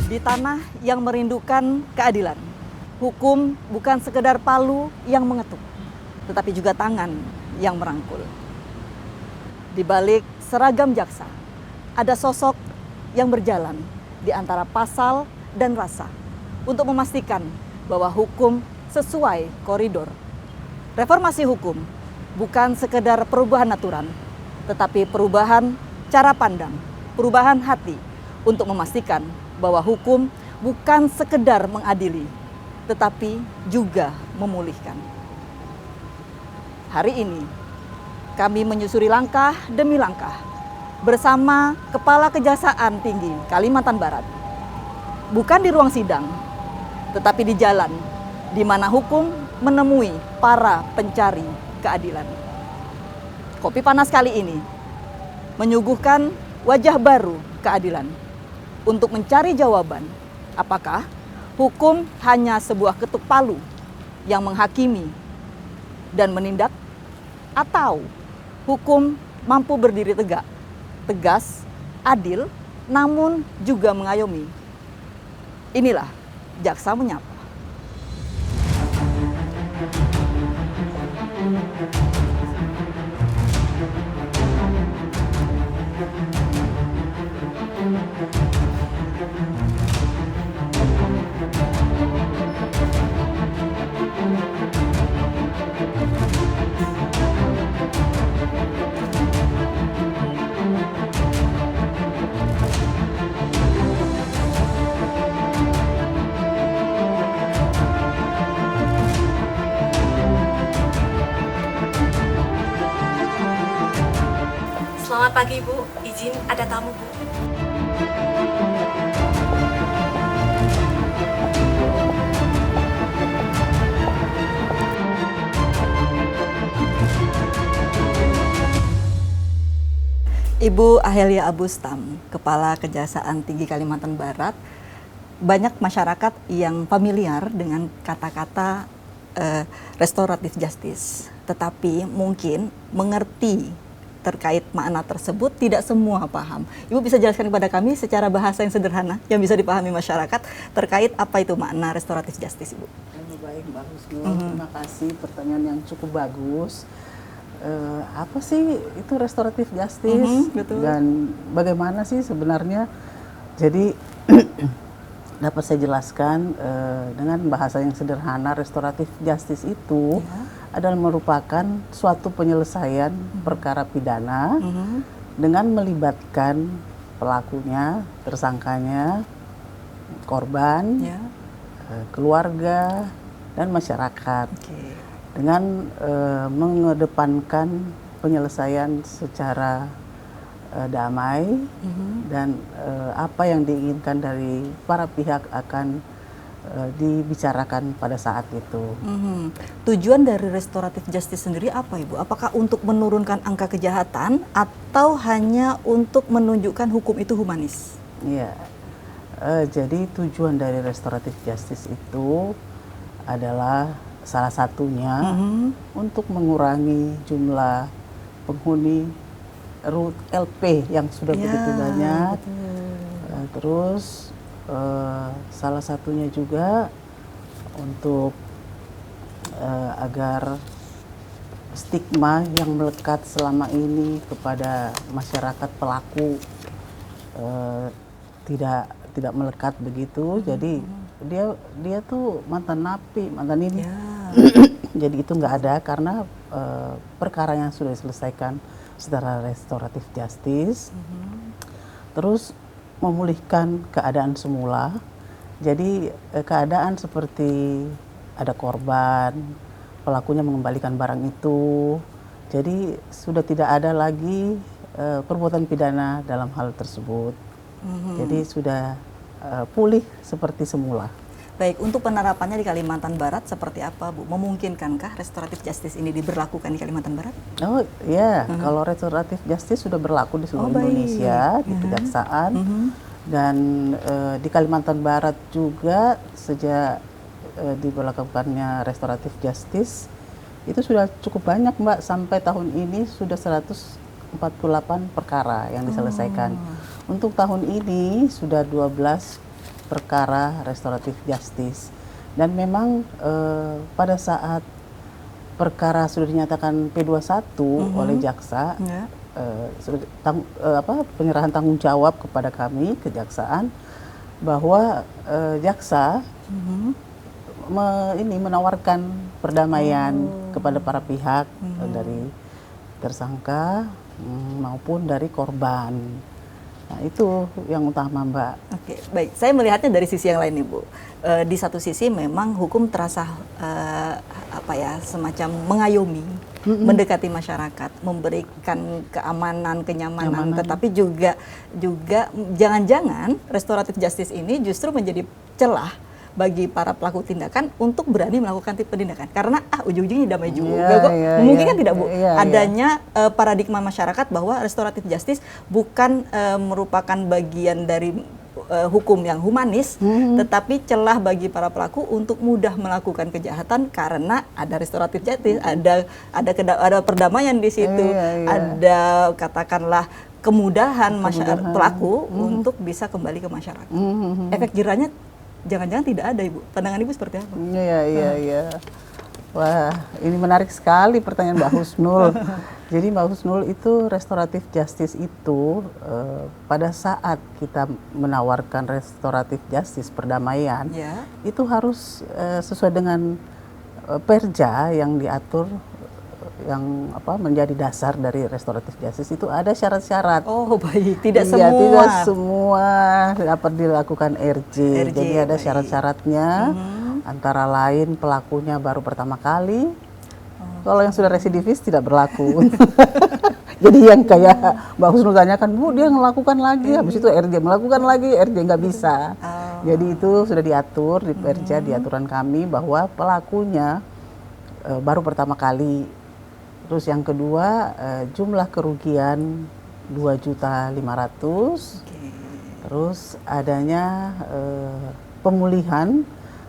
Di tanah yang merindukan keadilan, hukum bukan sekedar palu yang mengetuk, tetapi juga tangan yang merangkul. Di balik seragam jaksa, ada sosok yang berjalan di antara pasal dan rasa untuk memastikan bahwa hukum sesuai koridor. Reformasi hukum bukan sekedar perubahan aturan, tetapi perubahan cara pandang, perubahan hati untuk memastikan bahwa hukum bukan sekedar mengadili, tetapi juga memulihkan. Hari ini, kami menyusuri langkah demi langkah bersama Kepala Kejaksaan Tinggi Kalimantan Barat. Bukan di ruang sidang, tetapi di jalan di mana hukum menemui para pencari keadilan. Kopi panas kali ini menyuguhkan wajah baru keadilan untuk mencari jawaban apakah hukum hanya sebuah ketuk palu yang menghakimi dan menindak, atau hukum mampu berdiri tegak, tegas, adil, namun juga mengayomi. Inilah Jaksa Menyapa. Selamat pagi Bu, izin ada tamu Bu. Ibu Ahelia Abustam, Kepala Kejaksaan Tinggi Kalimantan Barat. Banyak masyarakat yang familiar dengan kata-kata restoratif justice, tetapi mungkin mengerti terkait makna tersebut tidak semua paham. Ibu bisa jelaskan kepada kami secara bahasa yang sederhana yang bisa dipahami masyarakat terkait apa itu makna restoratif justice, Ibu? Baik, Mbak Husnul, terima kasih, pertanyaan yang cukup bagus. Apa sih itu restoratif justice betul. Dan bagaimana sih sebenarnya? Jadi dapat saya jelaskan dengan bahasa yang sederhana. Restoratif justice itu adalah merupakan suatu penyelesaian perkara pidana dengan melibatkan pelakunya, tersangkanya, korban, keluarga, dan masyarakat. Dengan mengedepankan penyelesaian secara damai dan apa yang diinginkan dari para pihak akan dibicarakan pada saat itu. Tujuan dari restoratif justice sendiri apa, Ibu? Apakah untuk menurunkan angka kejahatan atau hanya untuk menunjukkan hukum itu humanis? Iya, jadi tujuan dari restoratif justice itu adalah salah satunya untuk mengurangi jumlah penghuni RUT LP yang sudah begitu banyak. Terus salah satunya juga untuk agar stigma yang melekat selama ini kepada masyarakat pelaku tidak melekat begitu. Jadi dia tuh mantan napi, mantan ini. Jadi itu nggak ada karena perkara yang sudah diselesaikan secara restoratif justice. Terus memulihkan keadaan semula. Jadi keadaan seperti ada korban, pelakunya mengembalikan barang itu. Jadi sudah tidak ada lagi perbuatan pidana dalam hal tersebut. Jadi sudah pulih seperti semula. Baik, untuk penerapannya di Kalimantan Barat seperti apa, Bu? Memungkinkankah restoratif justice ini diberlakukan di Kalimantan Barat? Oh iya, kalau restoratif justice sudah berlaku di seluruh Indonesia, di kejaksaan. Dan di Kalimantan Barat juga sejak diberlakukannya restoratif justice, itu sudah cukup banyak, Mbak. Sampai tahun ini sudah 148 perkara yang diselesaikan. Untuk tahun ini sudah 12 perkara restoratif justice. Dan memang pada saat perkara sudah dinyatakan P21 oleh jaksa, Ya. penyerahan tanggung jawab kepada kami kejaksaan bahwa jaksa menawarkan perdamaian kepada para pihak dari tersangka maupun dari korban. Nah, itu yang utama, Mbak. Oke, baik. Saya melihatnya dari sisi yang lain, Ibu. Di satu sisi memang hukum terasa semacam mengayomi, mendekati masyarakat, memberikan keamanan, kenyamanan. Tetapi juga jangan-jangan restoratif justice ini justru menjadi celah bagi para pelaku tindakan untuk berani melakukan tindakan karena ujung-ujungnya damai juga. Mungkin kan tidak, Bu, adanya paradigma masyarakat bahwa restoratif justice bukan merupakan bagian dari hukum yang humanis, tetapi celah bagi para pelaku untuk mudah melakukan kejahatan karena ada restoratif justice, ada perdamaian di situ, ada katakanlah kemudahan pelaku untuk bisa kembali ke masyarakat. Efek jerahnya jangan-jangan tidak ada, Ibu. Pandangan Ibu seperti apa? Iya. Wah, ini menarik sekali pertanyaan Mbak Husnul. Jadi Mbak Husnul, itu restoratif justice itu pada saat kita menawarkan restoratif justice perdamaian, itu harus sesuai dengan perja yang diatur, yang menjadi dasar dari restoratif justice itu ada syarat-syarat. Oh, baik. Tidak semua dapat dilakukan RJ. Jadi ada syarat-syaratnya. Antara lain pelakunya baru pertama kali. Kalau yang sudah residivis tidak berlaku. Jadi yang kayak Mbak Husnul tanyakan, Bu, dia melakukan lagi, habis itu RJ melakukan lagi, RJ nggak bisa. Jadi itu sudah diatur di perja, di aturan kami bahwa pelakunya baru pertama kali. Terus yang kedua, jumlah kerugian 2.500.000. Terus adanya pemulihan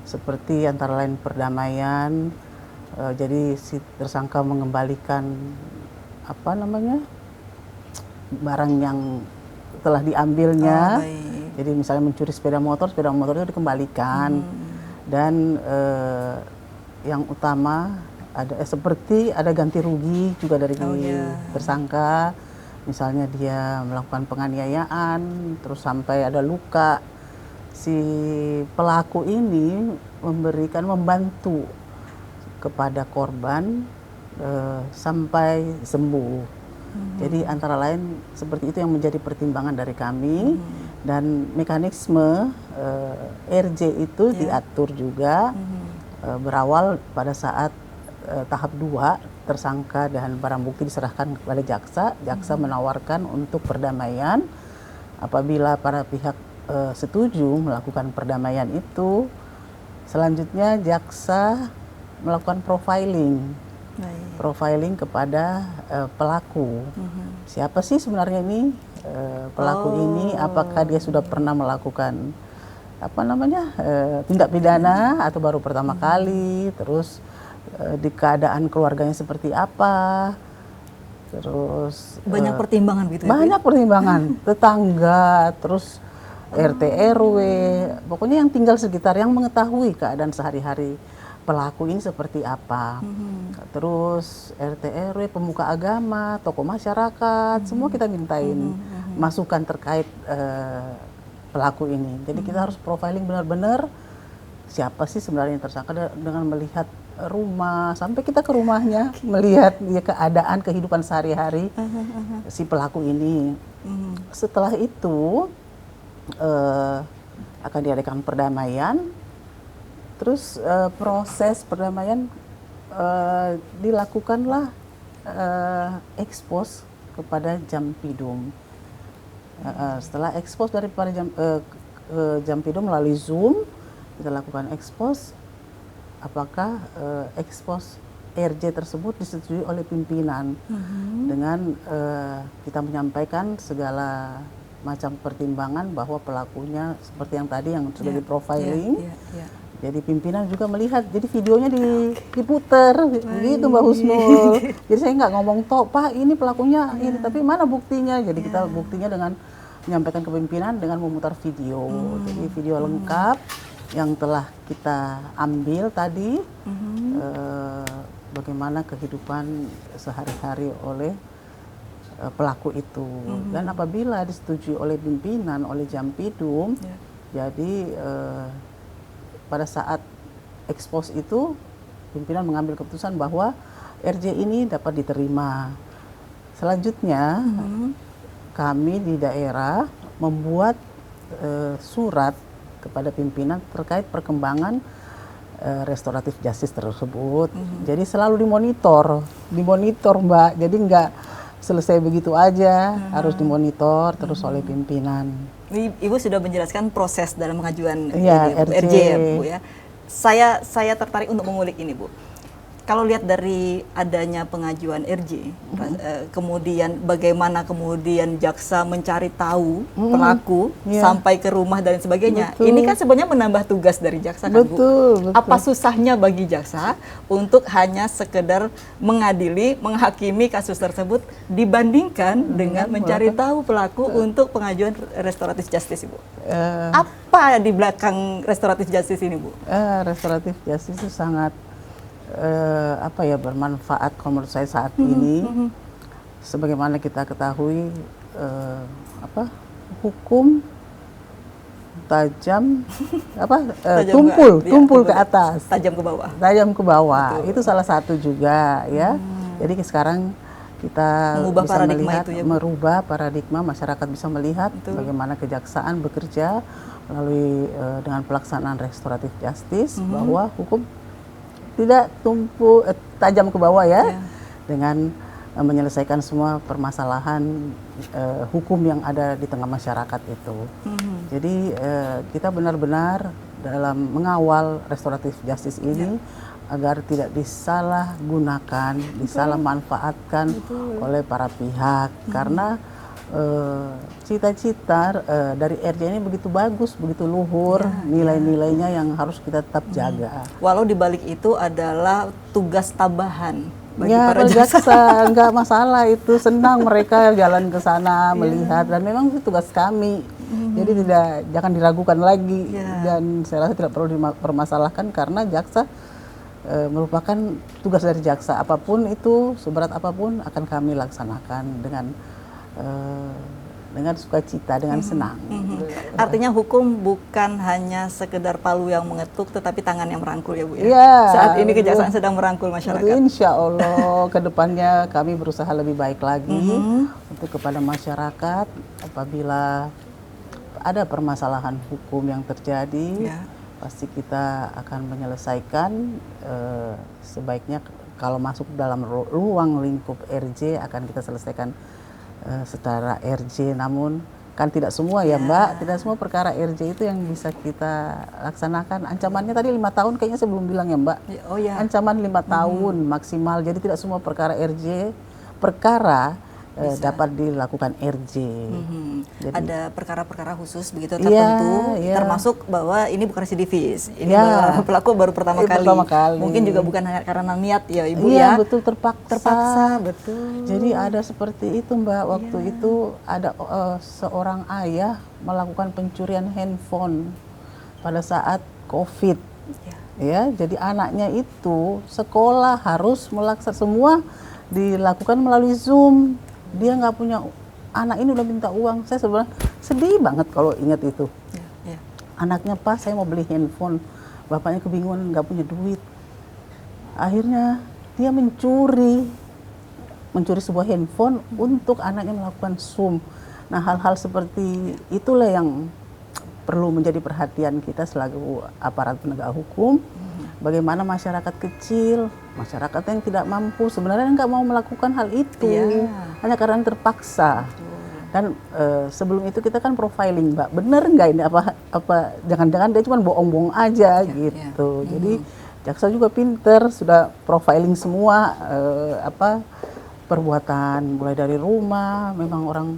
seperti antara lain perdamaian. Jadi si tersangka mengembalikan barang yang telah diambilnya. Jadi misalnya mencuri sepeda motor itu dikembalikan. Dan yang utama seperti ada ganti rugi juga dari tersangka, misalnya dia melakukan penganiayaan terus sampai ada luka, si pelaku ini membantu kepada korban sampai sembuh. Jadi antara lain seperti itu yang menjadi pertimbangan dari kami. Dan mekanisme RJ itu diatur juga berawal pada saat tahap 2, tersangka dan barang bukti diserahkan kepada jaksa. Jaksa menawarkan untuk perdamaian. Apabila para pihak setuju melakukan perdamaian itu, selanjutnya jaksa melakukan profiling kepada pelaku. Siapa sih sebenarnya ini pelaku ini? Apakah dia sudah pernah melakukan tindak pidana atau baru pertama kali? Terus di keadaan keluarganya seperti apa, terus banyak pertimbangan gitu. Banyak pertimbangan, tetangga, terus RT RW, pokoknya yang tinggal sekitar yang mengetahui keadaan sehari-hari pelaku ini seperti apa. Terus RT RW, pemuka agama, tokoh masyarakat, semua kita mintain masukan terkait pelaku ini. Jadi kita harus profiling benar-benar siapa sih sebenarnya yang tersangka dengan melihat rumah, sampai kita ke rumahnya melihat keadaan kehidupan sehari-hari si pelaku ini. Setelah itu akan diadakan perdamaian. Terus proses perdamaian dilakukanlah ekspos kepada Jampidum. Setelah ekspos daripada Jampidum melalui Zoom, kita lakukan ekspos. Apakah ekspos RJ tersebut disetujui oleh pimpinan dengan kita menyampaikan segala macam pertimbangan bahwa pelakunya seperti yang tadi yang sudah di-profiling. Jadi pimpinan juga melihat, jadi videonya diputer, gitu Mbak Husnul. Jadi saya nggak ngomong Pak ini pelakunya ini, tapi mana buktinya? Jadi kita buktinya dengan menyampaikan ke pimpinan dengan memutar video. Jadi video lengkap yang telah kita ambil tadi, bagaimana kehidupan sehari-hari oleh pelaku itu. Dan apabila disetujui oleh pimpinan, oleh Jampidum, jadi pada saat ekspos itu pimpinan mengambil keputusan bahwa RJ ini dapat diterima. Selanjutnya kami di daerah membuat surat kepada pimpinan terkait perkembangan restoratif justice tersebut. Jadi selalu dimonitor Mbak. Jadi nggak selesai begitu aja, harus dimonitor terus oleh pimpinan. Ibu sudah menjelaskan proses dalam pengajuan RJ. ya, Bu ya. Saya tertarik untuk mengulik ini, Bu. Kalau lihat dari adanya pengajuan RJ, kemudian bagaimana kemudian jaksa mencari tahu pelaku sampai ke rumah dan sebagainya, ini kan sebenarnya menambah tugas dari jaksa kan, Bu? Betul. Apa susahnya bagi jaksa untuk hanya sekedar mengadili, menghakimi kasus tersebut dibandingkan dengan mencari tahu pelaku untuk pengajuan restoratif justice, Ibu? Apa di belakang restoratif justice ini, Bu? Restoratif justice itu sangat bermanfaat kalau menurut saya saat ini. Sebagaimana kita ketahui, hukum tajam tumpul ke atas, tajam ke bawah. Itu salah satu juga ya. Jadi sekarang kita mengubah bisa melihat, merubah paradigma, masyarakat bisa melihat bagaimana kejaksaan bekerja melalui dengan pelaksanaan restoratif justice, bahwa hukum tidak tajam ke bawah ya, dengan menyelesaikan semua permasalahan hukum yang ada di tengah masyarakat itu. Jadi kita benar-benar dalam mengawal restoratif justice ini agar tidak disalahgunakan, disalahmanfaatkan oleh para pihak, karena cita-cita dari RJ ini begitu bagus, begitu luhur, nilai-nilainya yang harus kita tetap jaga. Walau dibalik itu adalah tugas tambahan bagi ya, para jaksa. Nggak masalah itu, senang mereka jalan ke sana melihat, dan memang itu tugas kami. Jadi jangan diragukan lagi, dan saya rasa tidak perlu dipermasalahkan karena jaksa merupakan tugas dari jaksa. Apapun itu, seberat apapun akan kami laksanakan dengan sukacita, dengan senang. Artinya hukum bukan hanya sekedar palu yang mengetuk, tetapi tangan yang merangkul ya, Bu ya? Ya, saat ini kejaksaan sedang merangkul masyarakat. Insya Allah ke depannya kami berusaha lebih baik lagi untuk kepada masyarakat. Apabila ada permasalahan hukum yang terjadi, pasti kita akan menyelesaikan. Sebaiknya kalau masuk dalam ruang lingkup RJ akan kita selesaikan secara RJ, namun kan tidak semua ya Mbak, tidak semua perkara RJ itu yang bisa kita laksanakan. Ancamannya tadi 5 tahun, kayaknya saya belum bilang ya Mbak. Ancaman 5 tahun maksimal, jadi tidak semua perkara RJ dapat dilakukan RJ. Jadi, ada perkara-perkara khusus begitu tertentu, termasuk bahwa ini bukan residivis, ini pelaku baru pertama kali. Mungkin juga bukan hanya karena niat ya Ibu ya. Betul, terpaksa. Betul. Jadi ada seperti itu Mbak, waktu itu ada seorang ayah melakukan pencurian handphone pada saat COVID. Ya, jadi anaknya itu sekolah harus melaksanakan semua dilakukan melalui Zoom. Dia nggak punya, anak ini udah minta uang. Saya sebenarnya sedih banget kalau ingat itu. Anaknya, Pak, saya mau beli handphone. Bapaknya kebingungan, nggak punya duit. Akhirnya dia mencuri sebuah handphone untuk anaknya melakukan Zoom. Nah, hal-hal seperti itulah yang perlu menjadi perhatian kita selaku aparat penegak hukum. Bagaimana masyarakat kecil, masyarakat yang tidak mampu sebenarnya nggak mau melakukan hal itu, hanya karena terpaksa. Dan sebelum itu kita kan profiling, Mbak, bener nggak ini apa jangan-jangan dia cuma bohong-bohong aja gitu. Jadi jaksa juga pinter, sudah profiling semua perbuatan, mulai dari rumah, memang orang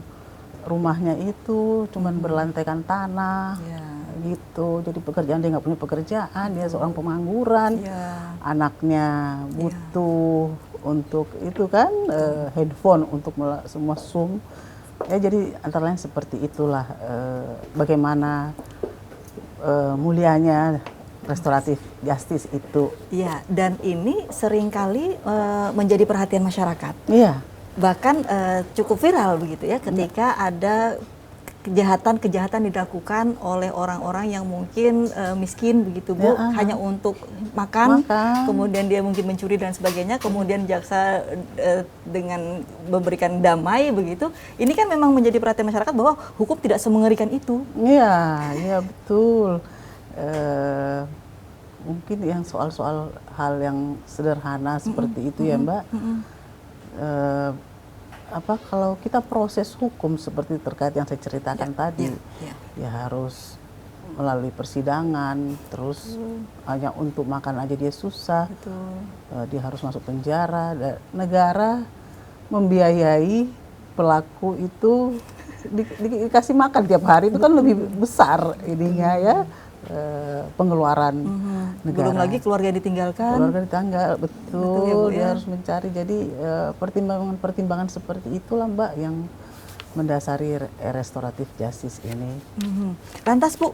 rumahnya itu cuman berlantaikan tanah. Gitu, jadi pekerjaan dia nggak punya pekerjaan, dia seorang pengangguran, anaknya butuh untuk itu kan handphone untuk semua Zoom. Ya jadi antara lain seperti itulah bagaimana mulianya restoratif justice itu. Iya, dan ini seringkali menjadi perhatian masyarakat. Iya. Bahkan cukup viral begitu ya ketika ada kejahatan-kejahatan dilakukan oleh orang-orang yang mungkin miskin begitu Bu, hanya untuk makan, kemudian dia mungkin mencuri dan sebagainya, kemudian jaksa dengan memberikan damai begitu. Ini kan memang menjadi perhatian masyarakat bahwa hukum tidak semengerikan itu. Iya, iya betul. Mungkin yang soal-soal hal yang sederhana seperti itu ya Mbak. Kalau kita proses hukum seperti terkait yang saya ceritakan tadi, ya harus melalui persidangan, terus hanya untuk makan aja dia susah, dia harus masuk penjara. Negara membiayai pelaku itu dikasih makan tiap hari itu kan lebih besar ininya ya. Pengeluaran negara. Belum lagi keluarga ditinggalkan. Keluarga ditinggal, betul ya, Bu, dia harus mencari. Jadi pertimbangan-pertimbangan seperti itulah Mbak yang mendasari restoratif justice ini. Lantas Bu,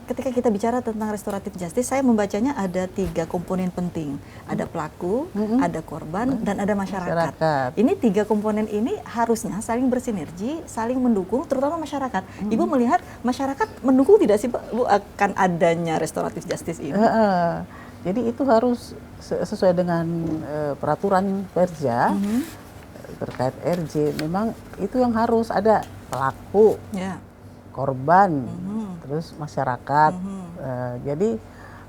ketika kita bicara tentang restoratif justice, saya membacanya ada 3 komponen penting. Ada pelaku, ada korban, dan ada masyarakat. Ini 3 komponen ini harusnya saling bersinergi, saling mendukung, terutama masyarakat. Ibu melihat masyarakat mendukung tidak sih Bu akan adanya restoratif justice ini? Jadi itu harus sesuai dengan peraturan Perja terkait RJ. Memang itu yang harus ada pelaku. Korban, terus masyarakat. Jadi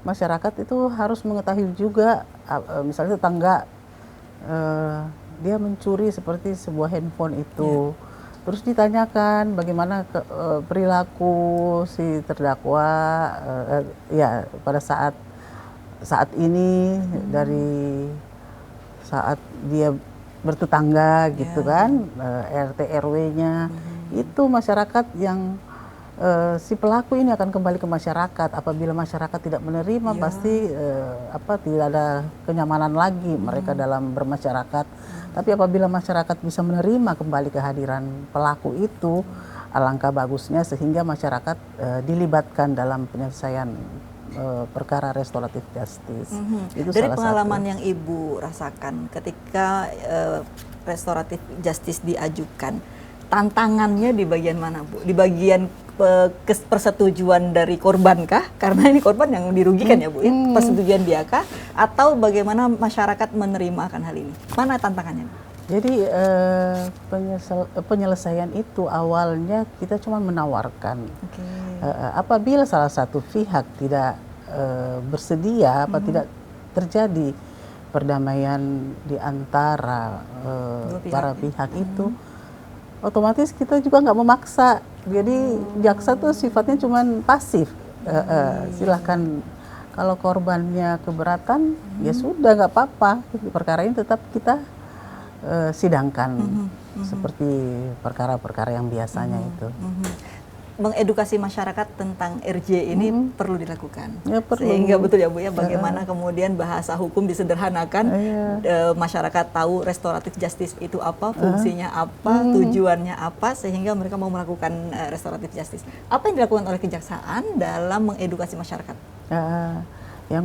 masyarakat itu harus mengetahui juga, misalnya tetangga dia mencuri seperti sebuah handphone itu, terus ditanyakan bagaimana perilaku si terdakwa ya pada saat ini dari saat dia bertetangga gitu kan, RT RW-nya itu masyarakat yang si pelaku ini akan kembali ke masyarakat. Apabila masyarakat tidak menerima, pasti tidak ada kenyamanan lagi mereka dalam bermasyarakat. Tapi apabila masyarakat bisa menerima kembali kehadiran pelaku itu, alangkah bagusnya sehingga masyarakat dilibatkan dalam penyelesaian perkara restoratif justice. Itu dari salah pengalaman satu yang Ibu rasakan ketika restoratif justice diajukan, tantangannya di bagian mana Bu? Di bagian persetujuan dari korban kah? Karena ini korban yang dirugikan ya Bu, persetujuan dia kah? Atau bagaimana masyarakat menerima akan hal ini? Mana tantangannya Bu? Jadi penyelesaian itu awalnya kita cuma menawarkan. Apabila salah satu pihak tidak bersedia, tidak terjadi perdamaian di antara para pihak itu, otomatis kita juga nggak memaksa. Jadi jaksa tuh sifatnya cuma pasif. Silahkan, kalau korbannya keberatan, ya sudah nggak apa-apa. Perkara ini tetap kita sidangkan seperti perkara-perkara yang biasanya itu. Mengedukasi masyarakat tentang RJ ini perlu dilakukan. Ya, perlu. Sehingga betul ya Bu ya, bagaimana kemudian bahasa hukum disederhanakan, masyarakat tahu restoratif justice itu apa, fungsinya apa, tujuannya apa, sehingga mereka mau melakukan restoratif justice. Apa yang dilakukan oleh kejaksaan dalam mengedukasi masyarakat? Yang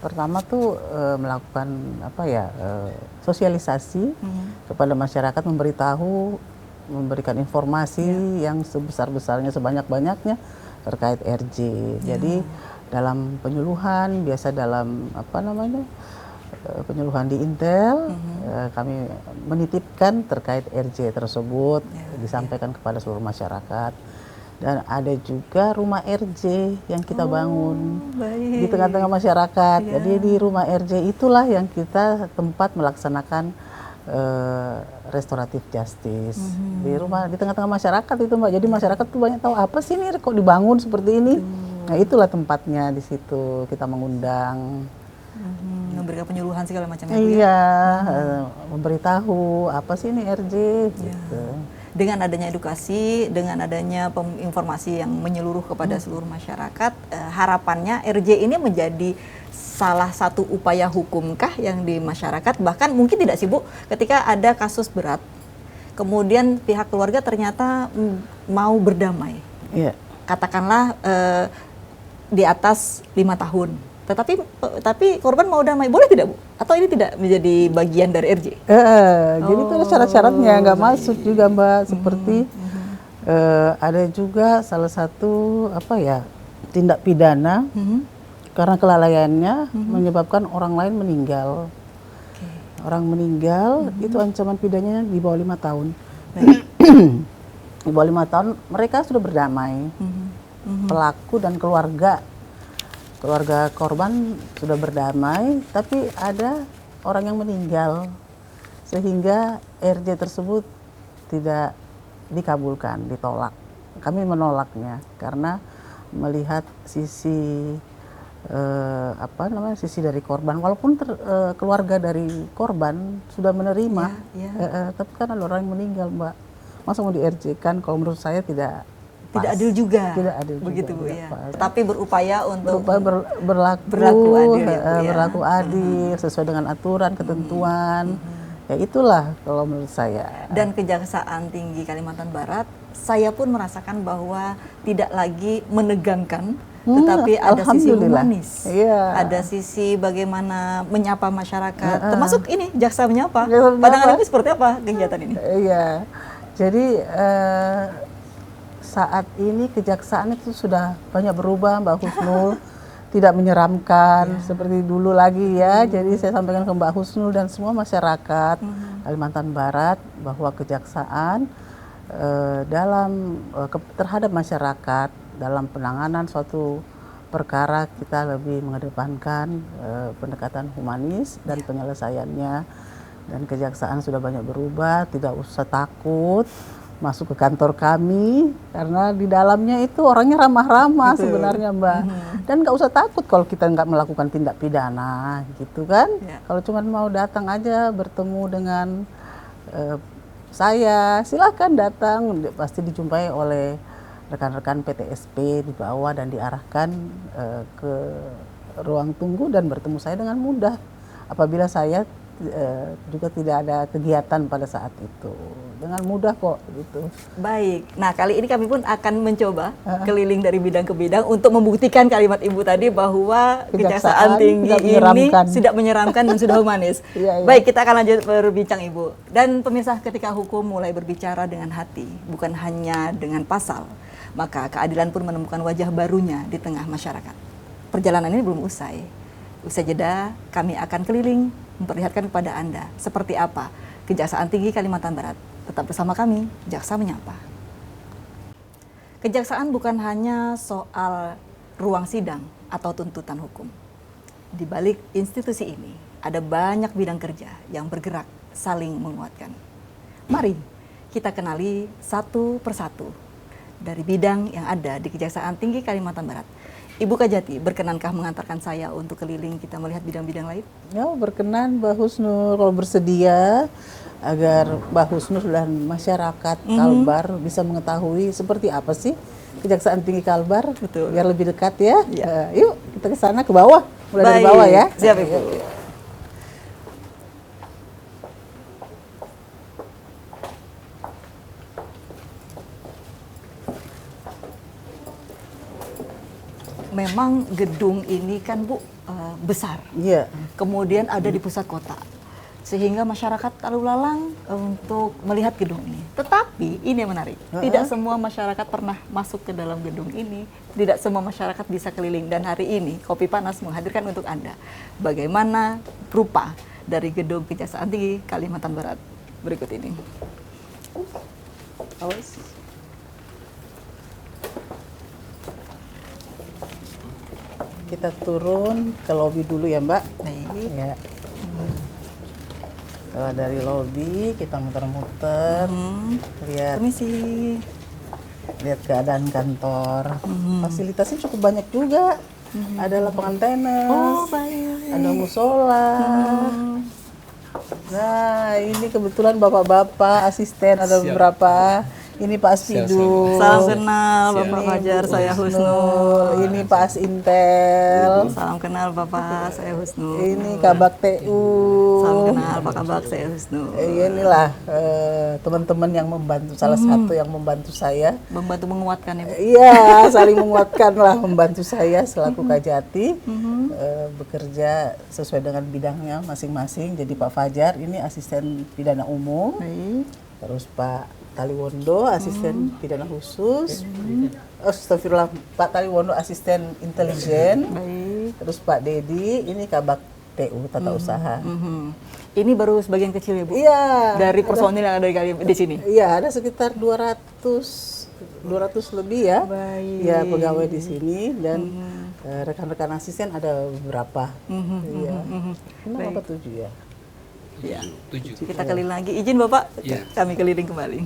pertama tuh melakukan sosialisasi kepada masyarakat, memberikan informasi yang sebesar-besarnya, sebanyak-banyaknya terkait RJ. Jadi dalam penyuluhan, biasa dalam penyuluhan di Intel, kami menitipkan terkait RJ tersebut, disampaikan kepada seluruh masyarakat. Dan ada juga rumah RJ yang kita bangun di tengah-tengah masyarakat. Jadi di rumah RJ itulah yang kita tempat melaksanakan restoratif justice di tengah-tengah masyarakat itu Mbak. Jadi masyarakat tuh banyak tahu apa sih ini kok dibangun seperti ini. Nah itulah tempatnya, di situ kita mengundang, memberikan penyuluhan segala macam. Memberitahu apa sih ini RJ. Gitu. Dengan adanya edukasi, dengan adanya informasi yang menyeluruh kepada seluruh masyarakat, harapannya RJ ini menjadi salah satu upaya hukumkah yang di masyarakat, bahkan mungkin tidak sih Bu, ketika ada kasus berat Kemudian pihak keluarga ternyata mau berdamai. Iya. Katakanlah di atas 5 tahun. Tapi korban mau damai, boleh tidak Bu? Atau ini tidak menjadi bagian dari RJ? Jadi itu ada syarat-syaratnya, nggak masuk juga Mbak. Seperti ada juga salah satu tindak pidana karena kelalaiannya menyebabkan orang lain meninggal. Orang meninggal itu ancaman pidananya di bawah 5 tahun. Di bawah 5 tahun mereka sudah berdamai. Pelaku dan keluarga korban sudah berdamai, tapi ada orang yang meninggal sehingga RJ tersebut tidak dikabulkan, ditolak. Kami menolaknya karena melihat sisi sisi dari korban, walaupun keluarga dari korban sudah menerima, tapi kan ada orang yang meninggal Mbak, masa mau di RJ kan? Kalau menurut saya tidak adil juga. Tidak adil begitu juga, Bu ya. pas. Tapi berupaya untuk berlaku adil ya, Bu, ya. berlaku adil sesuai dengan aturan, ketentuan. Ya itulah kalau menurut saya. Dan Kejaksaan Tinggi Kalimantan Barat, saya pun merasakan bahwa tidak lagi menegangkan, tetapi ada sisi humanis. Iya. Ada sisi bagaimana menyapa masyarakat. Termasuk ini jaksa menyapa. Jaksa menyapa. Pandangan Ibu seperti apa kegiatan ini? Iya. Jadi saat ini kejaksaan itu sudah banyak berubah Mbak Husnul. Tidak menyeramkan seperti dulu lagi ya. Jadi saya sampaikan ke Mbak Husnul dan semua masyarakat Kalimantan Barat bahwa kejaksaan terhadap masyarakat dalam penanganan suatu perkara kita lebih mengedepankan pendekatan humanis dan penyelesaiannya. Dan kejaksaan sudah banyak berubah, tidak usah takut masuk ke kantor kami karena di dalamnya itu orangnya ramah-ramah sebenarnya Mbak. Dan nggak usah takut kalau kita nggak melakukan tindak pidana gitu kan. Kalau cuma mau datang aja bertemu dengan saya, silakan datang, pasti dijumpai oleh rekan-rekan PTSP di bawah dan diarahkan ke ruang tunggu dan bertemu saya dengan mudah apabila saya juga tidak ada kegiatan pada saat itu, dengan mudah kok gitu. Baik, nah kali ini kami pun akan mencoba keliling dari bidang ke bidang untuk membuktikan kalimat Ibu tadi bahwa Kejaksaan Tinggi ini tidak menyeramkan dan sudah humanis. Baik, kita akan lanjut berbincang Ibu. Dan pemirsa, ketika hukum mulai berbicara dengan hati, bukan hanya dengan pasal, maka keadilan pun menemukan wajah barunya di tengah masyarakat. Perjalanan ini belum usai. Usai jeda, kami akan keliling memperlihatkan kepada Anda seperti apa Kejaksaan Tinggi Kalimantan Barat. Tetap bersama kami, Jaksa Menyapa. Kejaksaan bukan hanya soal ruang sidang atau tuntutan hukum. Di balik institusi ini, ada banyak bidang kerja yang bergerak saling menguatkan. Mari kita kenali satu persatu dari bidang yang ada di Kejaksaan Tinggi Kalimantan Barat. Ibu Kajati, berkenankah mengantarkan saya untuk keliling kita melihat bidang-bidang lain? Ya, berkenan Mbak Husnul, kalau bersedia agar Mbak Husnul dan masyarakat Kalbar bisa mengetahui seperti apa sih Kejaksaan Tinggi Kalbar. Betul. Biar lebih dekat ya. Yuk kita ke sana, ke bawah. Mulai dari bawah ya. Siap Ibu. Memang gedung ini kan Bu besar, kemudian ada di pusat kota, sehingga masyarakat lalu lalang untuk melihat gedung ini. Tetapi ini yang menarik, tidak semua masyarakat pernah masuk ke dalam gedung ini, tidak semua masyarakat bisa keliling. Dan hari ini Kopi Panas menghadirkan untuk Anda bagaimana rupa dari gedung Kejaksaan Tinggi Kalimantan Barat berikut ini. Kita turun ke lobi dulu ya Mbak. Baik. Ya. Setelah dari lobi kita muter-muter, lihat keadaan kantor. Fasilitasnya cukup banyak juga. Ada lapangan tenis, ada musola. Nah ini kebetulan bapak-bapak asisten ada beberapa Ini Pak Sidul. Salam kenal Bapak Fajar, saya Husnul. Ini Pak Intel. Salam kenal Bapak, saya Husnul. Ini Kabak TU. Salam kenal Pak Kabak, saya Husnul. Inilah teman-teman yang membantu, salah satu yang membantu saya. Membantu menguatkan ya Bu? Iya, saling menguatkan lah, membantu saya selaku Kajati bekerja sesuai dengan bidangnya masing-masing. Jadi Pak Fajar ini asisten pidana umum, Baik. terus Pak Taliwondo asisten pidana khusus, astagfirullah, Pak Taliwondo asisten intelijen, Baik. terus Pak Dedi ini Kabak TU tata usaha. Ini baru sebagian kecil ya Bu? Iya. Dari personil yang ada di sini? Iya, ada sekitar 200 lebih ya. Baik. Ya, pegawai di sini dan rekan-rekan asisten ada beberapa. Iya. 6 apa 7 ya? Ya. 7. Kita keliling lagi. Izin Bapak, Iya. kami keliling kembali.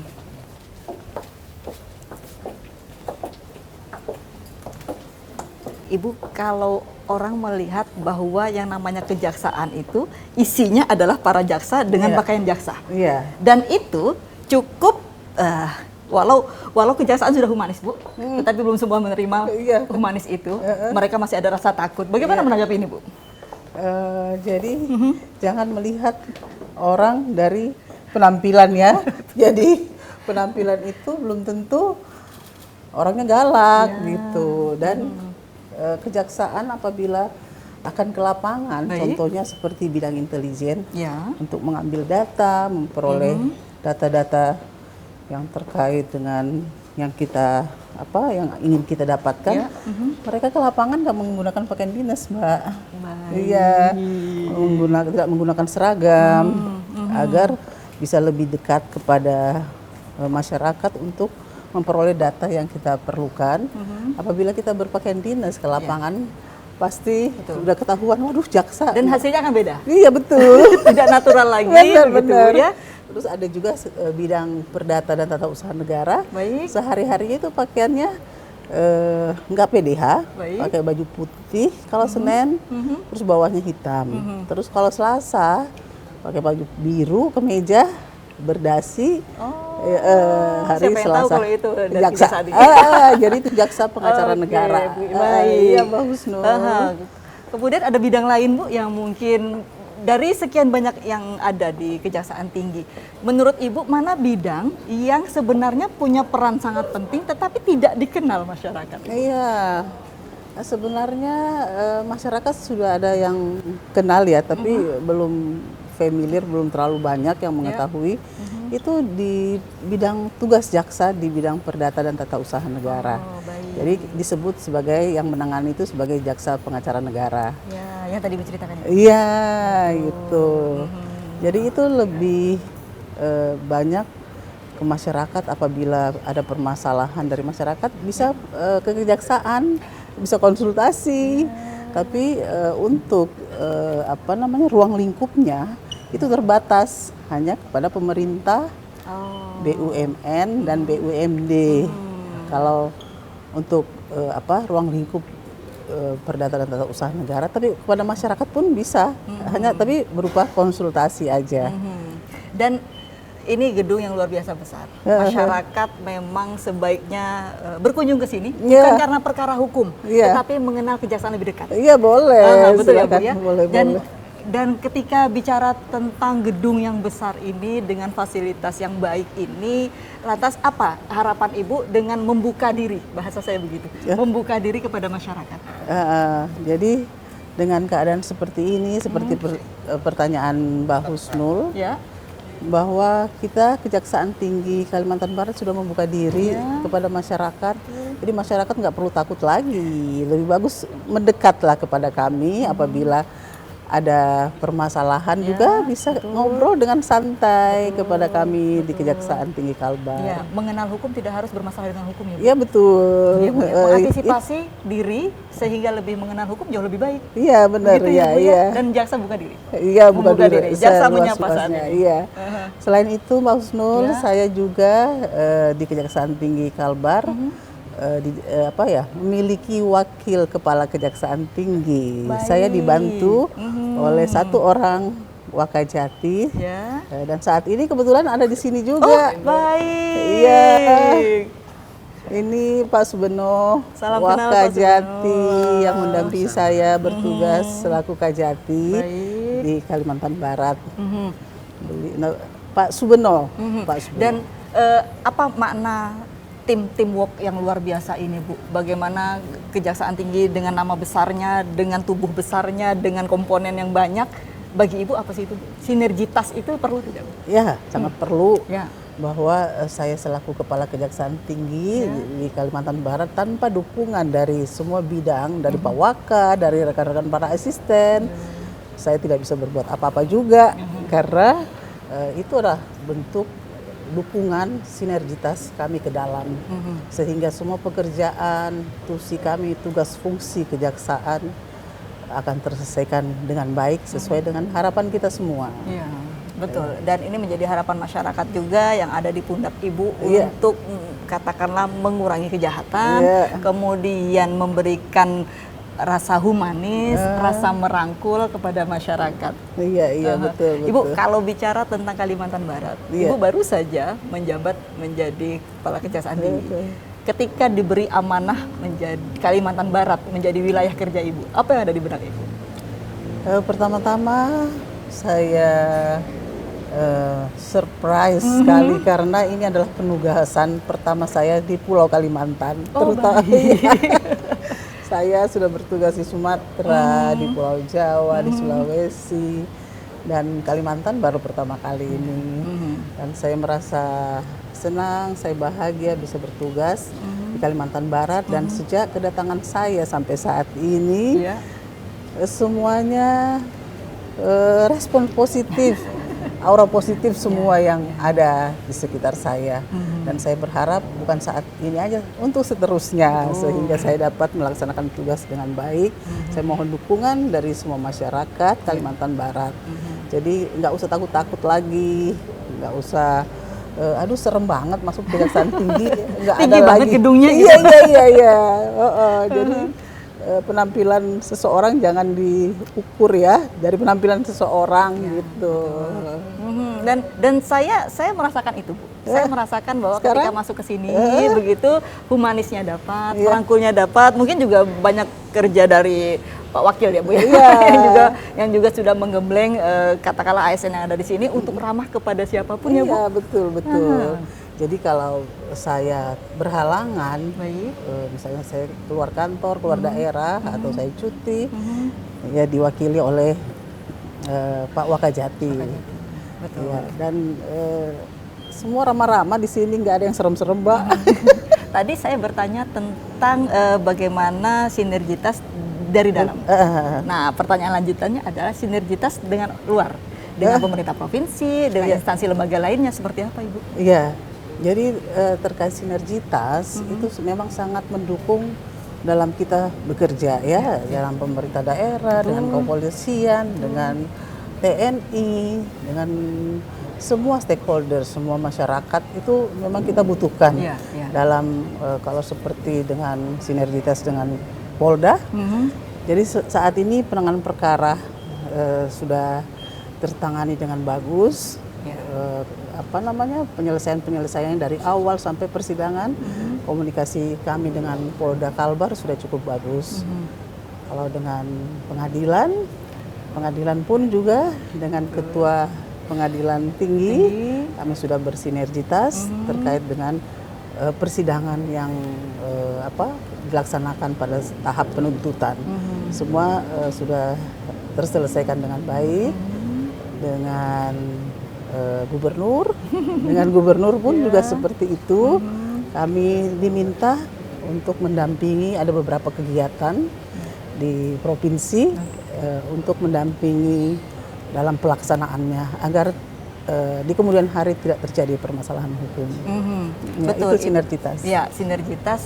Ibu, kalau orang melihat bahwa yang namanya kejaksaan itu isinya adalah para jaksa dengan Iya. pakaian jaksa. Iya. Dan itu cukup walau kejaksaan sudah humanis Bu, tetapi belum semua menerima Iya. humanis itu. Mereka masih ada rasa takut. Bagaimana menanggapi ini Bu? Jadi jangan melihat orang dari penampilan ya. Jadi penampilan itu belum tentu orangnya galak gitu. Dan kejaksaan apabila akan ke lapangan, Baik. contohnya seperti bidang intelijen, Ya. untuk mengambil data, memperoleh data-data yang terkait dengan yang kita yang ingin kita dapatkan, Ya, mereka ke lapangan nggak menggunakan pakaian dinas, Mbak. Baik. Iya, tidak menggunakan seragam agar bisa lebih dekat kepada masyarakat untuk memperoleh data yang kita perlukan. Apabila kita berpakaian dinas ke lapangan, pasti sudah ketahuan, waduh jaksa. Dan hasilnya akan beda. Iya betul. Tidak natural lagi Benar, begitu benar. ya. Terus ada juga bidang perdata dan tata usaha negara. Baik. Sehari-harinya itu pakaiannya nggak PDH, Baik. pakai baju putih kalau Senin, terus bawahnya hitam. Terus kalau Selasa pakai baju biru, kemeja, berdasi. Hari siapa yang Selasa. tahu kalau itu dari jaksa. kejaksaan ini? Jadi itu jaksa pengacara Oke, negara. Bu. Baik. Iya, Mbak Husnul. Kemudian ada bidang lain Bu yang mungkin dari sekian banyak yang ada di Kejaksaan Tinggi, menurut Ibu mana bidang yang sebenarnya punya peran sangat penting tetapi tidak dikenal masyarakat? Iya, sebenarnya masyarakat sudah ada yang kenal ya, tapi belum familiar, belum terlalu banyak yang mengetahui. Itu di bidang tugas jaksa di bidang perdata dan tata usaha negara. Oh, baik. Jadi disebut sebagai yang menangani itu sebagai jaksa pengacara negara. Ya, yang tadi menceritakan. Iya, gitu. Jadi itu lebih banyak ke masyarakat apabila ada permasalahan dari masyarakat bisa ke kejaksaan, bisa konsultasi. Tapi untuk ruang lingkupnya itu terbatas hanya kepada pemerintah, BUMN dan BUMD. Kalau untuk ruang lingkup perdata dan tata usaha negara, tapi kepada masyarakat pun bisa, hanya tapi berupa konsultasi aja. Dan ini gedung yang luar biasa besar. Masyarakat memang sebaiknya berkunjung ke sini bukan karena perkara hukum, tetapi mengenal kejaksaan lebih dekat. Iya boleh, Betul ya Bu silakan, ya. boleh. Dan ketika bicara tentang gedung yang besar ini dengan fasilitas yang baik ini, lantas apa harapan Ibu dengan membuka diri, bahasa saya begitu, membuka diri kepada masyarakat? Jadi dengan keadaan seperti ini, seperti pertanyaan Mbak Husnul, Ya. bahwa kita Kejaksaan Tinggi Kalimantan Barat sudah membuka diri kepada masyarakat. Jadi masyarakat nggak perlu takut lagi, lebih bagus mendekatlah kepada kami apabila ada permasalahan juga bisa ngobrol dengan santai kepada kami di Kejaksaan Tinggi Kalbar. Ya, mengenal hukum tidak harus bermasalah dengan hukum ya Bu? Iya betul. Iya, Bu, ya. Mengantisipasi diri sehingga lebih mengenal hukum jauh lebih baik. Iya benar, Begitu iya, Bu, iya. Dan jaksa buka diri. Iya, buka diri. Jaksa Seluas-luasnya, menyapa saat ini. Iya. Selain itu, Mbak Husnul, Ya. saya juga di Kejaksaan Tinggi Kalbar memiliki wakil kepala Kejaksaan Tinggi. Baik. Saya dibantu oleh satu orang Wakajati. Ya. Dan saat ini kebetulan ada di sini Oh, juga. baik. Iya. Ini Pak Subeno Salam kenal, Pak Wakajati Subeno. yang mendampingi saya bertugas selaku Kajati Baik. di Kalimantan Barat. Mhm. Pak Subeno. Pak Subeno. Dan apa makna teamwork yang luar biasa ini, Bu? Bagaimana Kejaksaan Tinggi dengan nama besarnya, dengan tubuh besarnya, dengan komponen yang banyak, bagi Ibu apa sih itu? Sinergitas itu perlu tidak, Bu? Ya, sangat perlu. Ya. Bahwa saya selaku Kepala Kejaksaan Tinggi di Kalimantan Barat tanpa dukungan dari semua bidang, dari Pak Waka, dari rekan-rekan para asisten, saya tidak bisa berbuat apa-apa juga karena itu adalah bentuk dukungan sinergitas kami ke dalam sehingga semua pekerjaan, tusi kami, tugas fungsi kejaksaan akan terselesaikan dengan baik sesuai dengan harapan kita semua. Iya, betul. Dan ini menjadi harapan masyarakat juga yang ada di pundak Ibu Iya. untuk katakanlah mengurangi kejahatan, Iya. kemudian memberikan rasa humanis, rasa merangkul kepada masyarakat. Iya, betul. Ibu, kalau bicara tentang Kalimantan Barat, Iya. Ibu baru saja menjabat menjadi Kepala Kejaksaan Tinggi. Betul. Ketika diberi amanah menjadi Kalimantan Barat menjadi wilayah kerja Ibu, apa yang ada di benak Ibu? Pertama-tama saya surprise sekali karena ini adalah penugasan pertama saya di Pulau Kalimantan. Terutama saya sudah bertugas di Sumatera, di Pulau Jawa, di Sulawesi, dan Kalimantan baru pertama kali ini. Dan saya merasa senang, saya bahagia bisa bertugas di Kalimantan Barat. Dan sejak kedatangan saya sampai saat ini, Ya. semuanya respon positif, aura positif semua yang ada di sekitar saya. Dan saya berharap bukan saat ini aja, untuk seterusnya sehingga saya dapat melaksanakan tugas dengan baik. Saya mohon dukungan dari semua masyarakat Kalimantan Barat. Jadi nggak usah takut-takut lagi, nggak usah aduh serem banget masuk Kejaksaan Tinggi, nggak ada Tinggi banget lagi gedungnya gitu. Iya. Jadi penampilan seseorang jangan diukur ya dari penampilan seseorang gitu. Dan saya merasakan itu, Bu. Saya merasakan bahwa Sekarang? ketika masuk ke sini begitu humanisnya dapat, Iya. merangkulnya dapat. Mungkin juga banyak kerja dari Pak Wakil ya, Bu ya. Iya. yang juga sudah menggembleng katakanlah ASN yang ada di sini untuk ramah kepada siapapun ya, Bu. Iya, betul. Jadi kalau saya berhalangan, Baik. misalnya saya keluar kantor, keluar daerah, atau saya cuti, ya diwakili oleh Pak Wakajati. Betul. Ya, dan semua ramah-ramah di sini, nggak ada yang serem-serem, Mbak. Tadi saya bertanya tentang bagaimana sinergitas dari dalam. Nah, pertanyaan lanjutannya adalah sinergitas dengan luar, dengan pemerintah provinsi, dengan instansi lembaga lainnya seperti apa, Ibu? Iya, jadi terkait sinergitas itu memang sangat mendukung dalam kita bekerja ya, dalam pemerintah daerah, dengan kepolisian, dengan TNI, dengan semua stakeholder, semua masyarakat itu memang kita butuhkan Iya. dalam kalau seperti dengan sinergitas dengan Polda. Jadi saat ini penanganan perkara sudah tertangani dengan bagus. Penyelesaian dari awal sampai persidangan, komunikasi kami dengan Polda Kalbar sudah cukup bagus. Kalau dengan pengadilan pun juga dengan Ketua Pengadilan Tinggi kami sudah bersinergitas terkait dengan persidangan yang dilaksanakan pada tahap penuntutan. Semua sudah terselesaikan dengan baik dengan gubernur. Dengan gubernur pun juga seperti itu. Kami diminta untuk mendampingi, ada beberapa kegiatan di provinsi untuk mendampingi dalam pelaksanaannya agar di kemudian hari tidak terjadi permasalahan hukum. Nah, Betul. itu sinergitas. Ya, sinergitas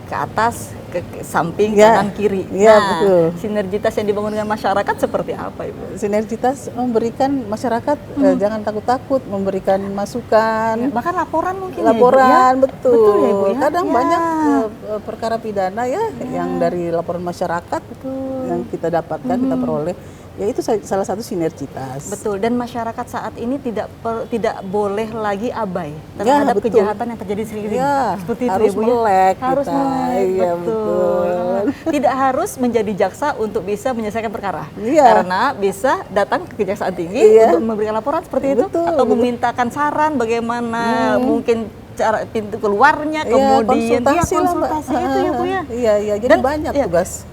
ke atas, ke samping, Ya, kanan, kiri. ya, Nah, betul. sinergitas yang dibangun dengan masyarakat seperti apa, Ibu? Sinergitas memberikan masyarakat jangan takut-takut, memberikan masukan, Bahkan laporan mungkin laporan, ya, Ibu, ya? betul. Betul ya, Ibu, ya? Kadang Ya. banyak perkara pidana ya yang dari laporan masyarakat yang kita dapatkan, kita peroleh. ya itu salah satu sinergitas. Betul, dan masyarakat saat ini tidak boleh lagi abai Ya, terhadap betul. kejahatan yang terjadi seiring. Ya, Seperti itu harus ya, Bu, ya? melek Harus kita. melek, Iya, betul. Tidak harus menjadi jaksa untuk bisa menyelesaikan perkara. Iya. Karena bisa datang ke Kejaksaan Tinggi Iya. untuk memberikan laporan seperti itu, Betul, atau betul. memintakan saran bagaimana mungkin cara pintu keluarnya, Iya, kemudian konsultasi lah, Mbak. konsultasi itu ya, Bu, ya. Iya, iya, jadi Dan, banyak iya, tugas.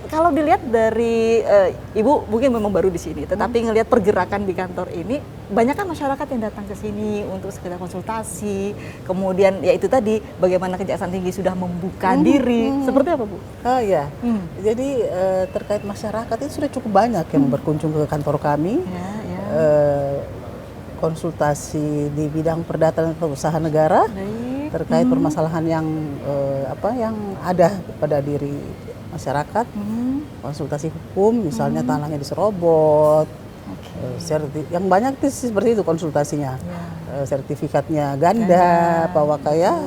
kalau dilihat dari Ibu mungkin memang baru di sini, tetapi ngelihat pergerakan di kantor ini, banyak kan masyarakat yang datang ke sini untuk sekedar konsultasi, kemudian ya itu tadi bagaimana Kejaksaan Tinggi sudah membuka diri, seperti apa, Bu? Oh ya, Hmm. jadi terkait masyarakat itu sudah cukup banyak yang berkunjung ke kantor kami. Ya, ya. Konsultasi di bidang perdata dan usaha negara Baik. terkait permasalahan yang ada pada diri masyarakat, konsultasi hukum, misalnya tanahnya diserobot, yang banyak sih seperti itu konsultasinya. Sertifikatnya ganda, Pak Waka ya,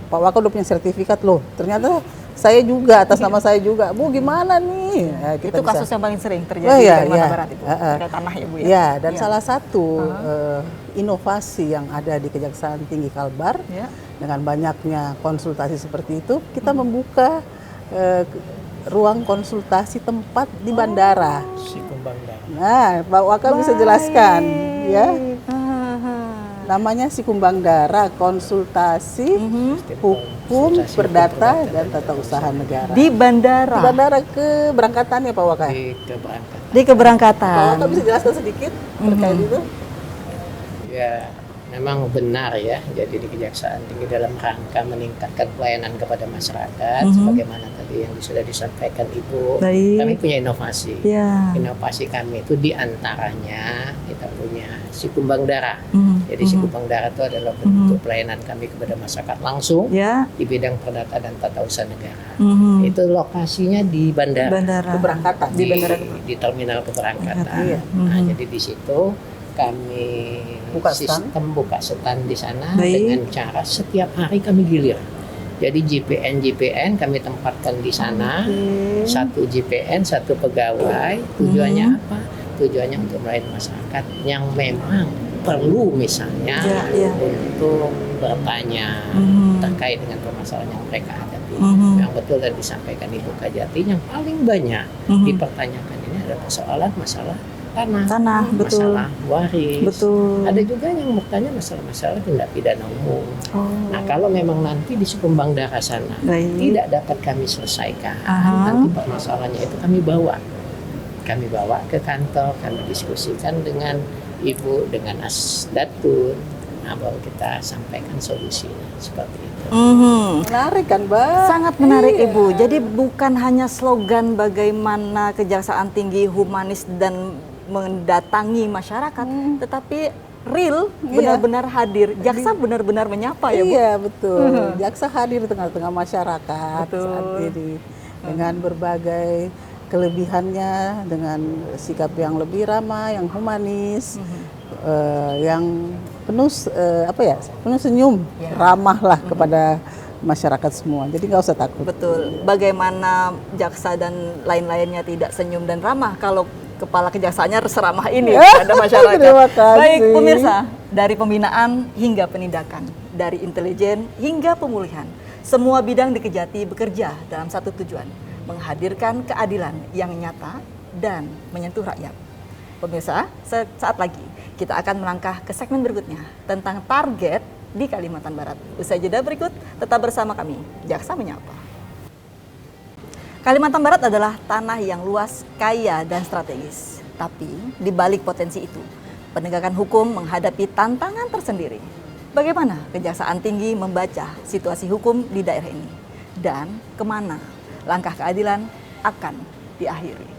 Pak Waka udah punya sertifikat loh. Ternyata saya juga atas nama saya juga, Bu gimana nih? Ya, kita Itu bisa- kasus yang paling sering terjadi Oh, di iya, Kalimantan iya. Barat itu, terkait tanah ya, Bu ya. Ya, dan Iya. salah satu inovasi yang ada di Kejaksaan Tinggi Kalbar, Ya. dengan banyaknya konsultasi seperti itu, kita membuka ruang konsultasi tempat di bandara. Sikumbang Dara. Nah, Pak Waka bisa jelaskan, ya. Namanya Sikumbang Dara, konsultasi hukum, perdata, dan tata usaha negara. Di bandara, bandara keberangkatannya Pak Waka. Di keberangkatan. di Pak keberangkatan. Waka bisa jelaskan sedikit terkait itu? Ya, memang benar ya. Jadi di Kejaksaan Tinggi dalam rangka meningkatkan pelayanan kepada masyarakat, sebagaimana tadi yang sudah disampaikan Ibu, Baik. kami punya inovasi. Ya. Inovasi kami itu diantaranya kita punya Sikumbang Dara. Mhm. Jadi Sikumbang Dara itu adalah bentuk pelayanan kami kepada masyarakat langsung Ya. di bidang perdata dan tata usaha negara. Mhm. Itu lokasinya di bandara. Bandara. Keberangkatan. Di terminal keberangkatan. Iya. Nah, jadi di situ kami Buka stand. sistem buka stand di sana Baik. dengan cara setiap hari kami gilir. Jadi JPN kami tempatkan di sana. Satu JPN, satu pegawai. Tujuannya apa? Tujuannya untuk melayani masyarakat yang memang perlu misalnya Ya, ya. untuk bertanya Mhm. terkait dengan permasalahan yang mereka hadapi. Mhm. Yang betul dan disampaikan Ibu Kajati, yang paling banyak Mhm. dipertanyakan ini adalah persoalan masalah Tanah, betul. masalah waris. Betul. Ada juga yang bertanya masalah-masalah tindak pidana umum. Oh. Nah, kalau memang nanti di Sikumbang Dara sana Baik. tidak dapat kami selesaikan, Aha. nanti permasalahannya itu kami bawa ke kantor, kami diskusikan dengan Ibu, dengan Asdatun, nah baru kita sampaikan solusinya seperti itu. Mhm. Menarik kan, Mbak? Sangat menarik, Ibu. Jadi bukan hanya slogan bagaimana Kejaksaan Tinggi humanis dan mendatangi masyarakat, tetapi real, benar-benar hadir. Jaksa benar-benar menyapa ya, Bu. Iya, betul. Jaksa hadir di tengah-tengah masyarakat Betul. saat ini dengan berbagai kelebihannya, dengan sikap yang lebih ramah, yang humanis, yang penuh penuh senyum, ramah lah kepada masyarakat semua. Jadi nggak usah takut. Betul. Bagaimana jaksa dan lain-lainnya tidak senyum dan ramah kalau kepala kejaksaannya seramah ini pada masyarakat. Terima kasih. Baik, pemirsa, dari pembinaan hingga penindakan, dari intelijen hingga pemulihan, semua bidang di Kejati bekerja dalam satu tujuan, menghadirkan keadilan yang nyata dan menyentuh rakyat. Pemirsa, saat lagi kita akan melangkah ke segmen berikutnya tentang target di Kalimantan Barat. Usai jeda berikut, tetap bersama kami, Jaksa Menyapa. Kalimantan Barat adalah tanah yang luas, kaya, dan strategis. Tapi di balik potensi itu, penegakan hukum menghadapi tantangan tersendiri. Bagaimana Kejaksaan Tinggi membaca situasi hukum di daerah ini? Dan kemana langkah keadilan akan diakhiri?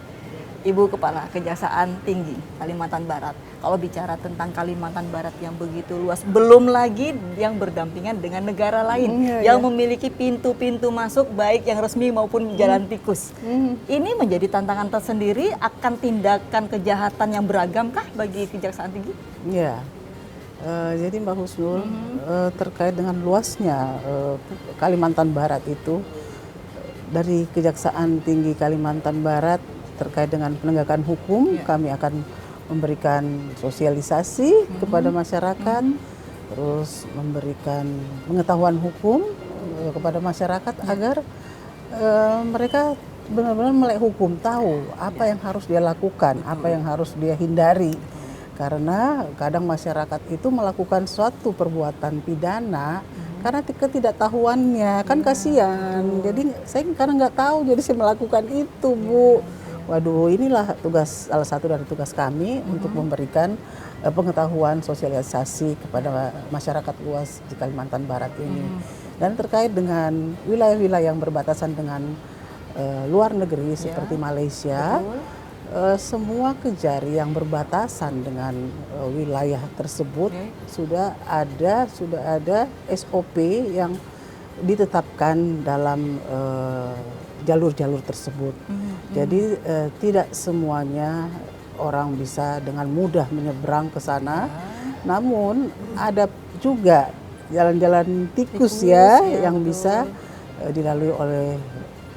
Ibu Kepala Kejaksaan Tinggi Kalimantan Barat, kalau bicara tentang Kalimantan Barat yang begitu luas, belum lagi yang berdampingan dengan negara lain yang memiliki pintu-pintu masuk baik yang resmi maupun jalan tikus. Ini menjadi tantangan tersendiri, akan tindakan kejahatan yang beragamkah bagi Kejaksaan Tinggi? Iya. Jadi Mbak Husnul, terkait dengan luasnya Kalimantan Barat itu, dari Kejaksaan Tinggi Kalimantan Barat terkait dengan penegakan hukum, kami akan memberikan sosialisasi kepada masyarakat, terus memberikan pengetahuan hukum kepada masyarakat agar mereka benar-benar melek hukum, tahu apa yang harus dia lakukan, apa yang harus dia hindari. Karena kadang masyarakat itu melakukan suatu perbuatan pidana karena ketidaktahuannya, kan kasihan. Jadi saya karena nggak tahu, jadi saya melakukan itu, Bu. Waduh, inilah salah satu dari tugas kami untuk memberikan pengetahuan sosialisasi kepada masyarakat luas di Kalimantan Barat ini. Dan terkait dengan wilayah-wilayah yang berbatasan dengan luar negeri seperti Malaysia, semua kejari yang berbatasan dengan wilayah tersebut sudah ada SOP yang ditetapkan dalam jalur-jalur tersebut. Jadi tidak semuanya orang bisa dengan mudah menyeberang ke sana, namun ada juga jalan-jalan tikus yang bisa dilalui oleh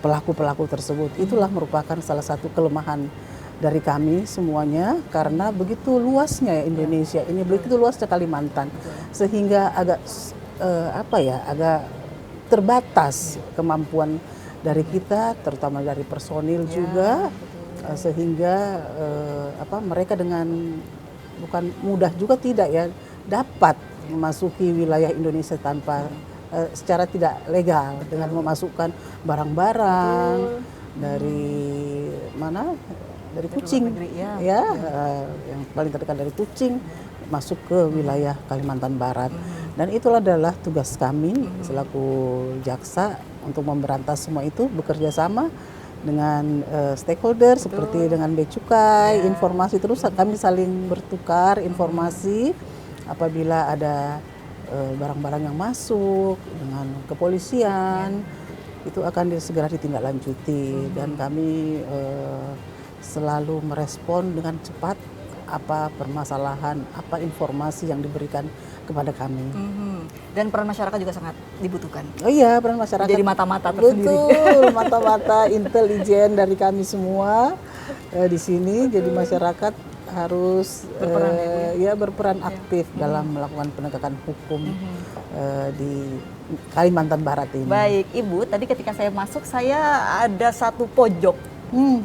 pelaku-pelaku tersebut. Itulah merupakan salah satu kelemahan dari kami semuanya, karena begitu luasnya Indonesia ini, begitu luasnya Kalimantan, sehingga agak agak terbatas kemampuan dari kita, terutama dari personil juga, sehingga mereka dengan bukan mudah juga tidak ya dapat memasuki wilayah Indonesia tanpa secara tidak legal dengan memasukkan barang-barang dari mana? Dari kucing, yang paling terdekat dari kucing masuk ke wilayah Kalimantan Barat. Dan itulah adalah tugas kami selaku jaksa untuk memberantas semua itu, bekerja sama dengan stakeholder seperti dengan Bea Cukai, informasi terus kami saling bertukar informasi apabila ada barang-barang yang masuk dengan kepolisian, itu akan segera ditindaklanjuti. Dan kami selalu merespon dengan cepat apa permasalahan, apa informasi yang diberikan kepada kami. Dan peran masyarakat juga sangat dibutuhkan. Oh iya, peran masyarakat. Jadi mata-mata tersendiri. Betul, mata-mata intelijen dari kami semua di sini. Jadi masyarakat harus berperan aktif dalam melakukan penegakan hukum di Kalimantan Barat ini. Baik, Ibu, tadi ketika saya masuk, saya ada satu pojok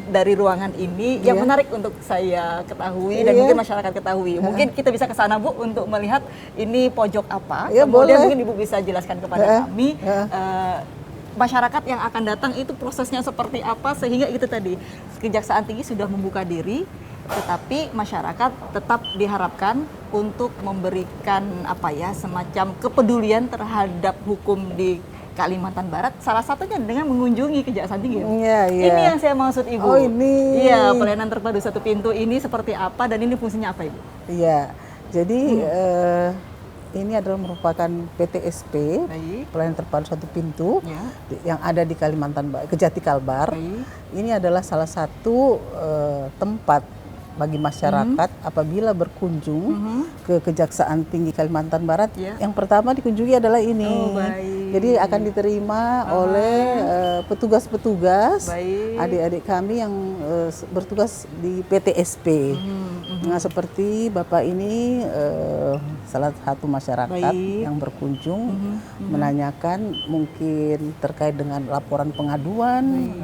dari ruangan ini yang menarik untuk saya ketahui dan mungkin masyarakat ketahui. Mungkin kita bisa ke sana, Bu, untuk melihat ini pojok apa. Kemudian boleh. mungkin Ibu bisa jelaskan kepada kami masyarakat yang akan datang itu prosesnya seperti apa, sehingga itu tadi Kejaksaan Tinggi sudah membuka diri, tetapi masyarakat tetap diharapkan untuk memberikan semacam kepedulian terhadap hukum di Kalimantan Barat, salah satunya dengan mengunjungi Kejaksaan Tinggi. Ini yang saya maksud, Ibu. Oh, ini. Iya, pelayanan terpadu satu pintu ini seperti apa dan ini fungsinya apa, Ibu? Iya. Jadi ini adalah merupakan PTSP, pelayanan terpadu satu pintu, yang ada di Kalimantan Barat, Kejati Kalbar. Ini adalah salah satu tempat bagi masyarakat apabila berkunjung ke Kejaksaan Tinggi Kalimantan Barat. Yang pertama dikunjungi adalah ini. Jadi akan diterima oleh petugas-petugas, adik-adik kami yang bertugas di PTSP. Nah, seperti Bapak ini salah satu masyarakat yang berkunjung menanyakan mungkin terkait dengan laporan pengaduan.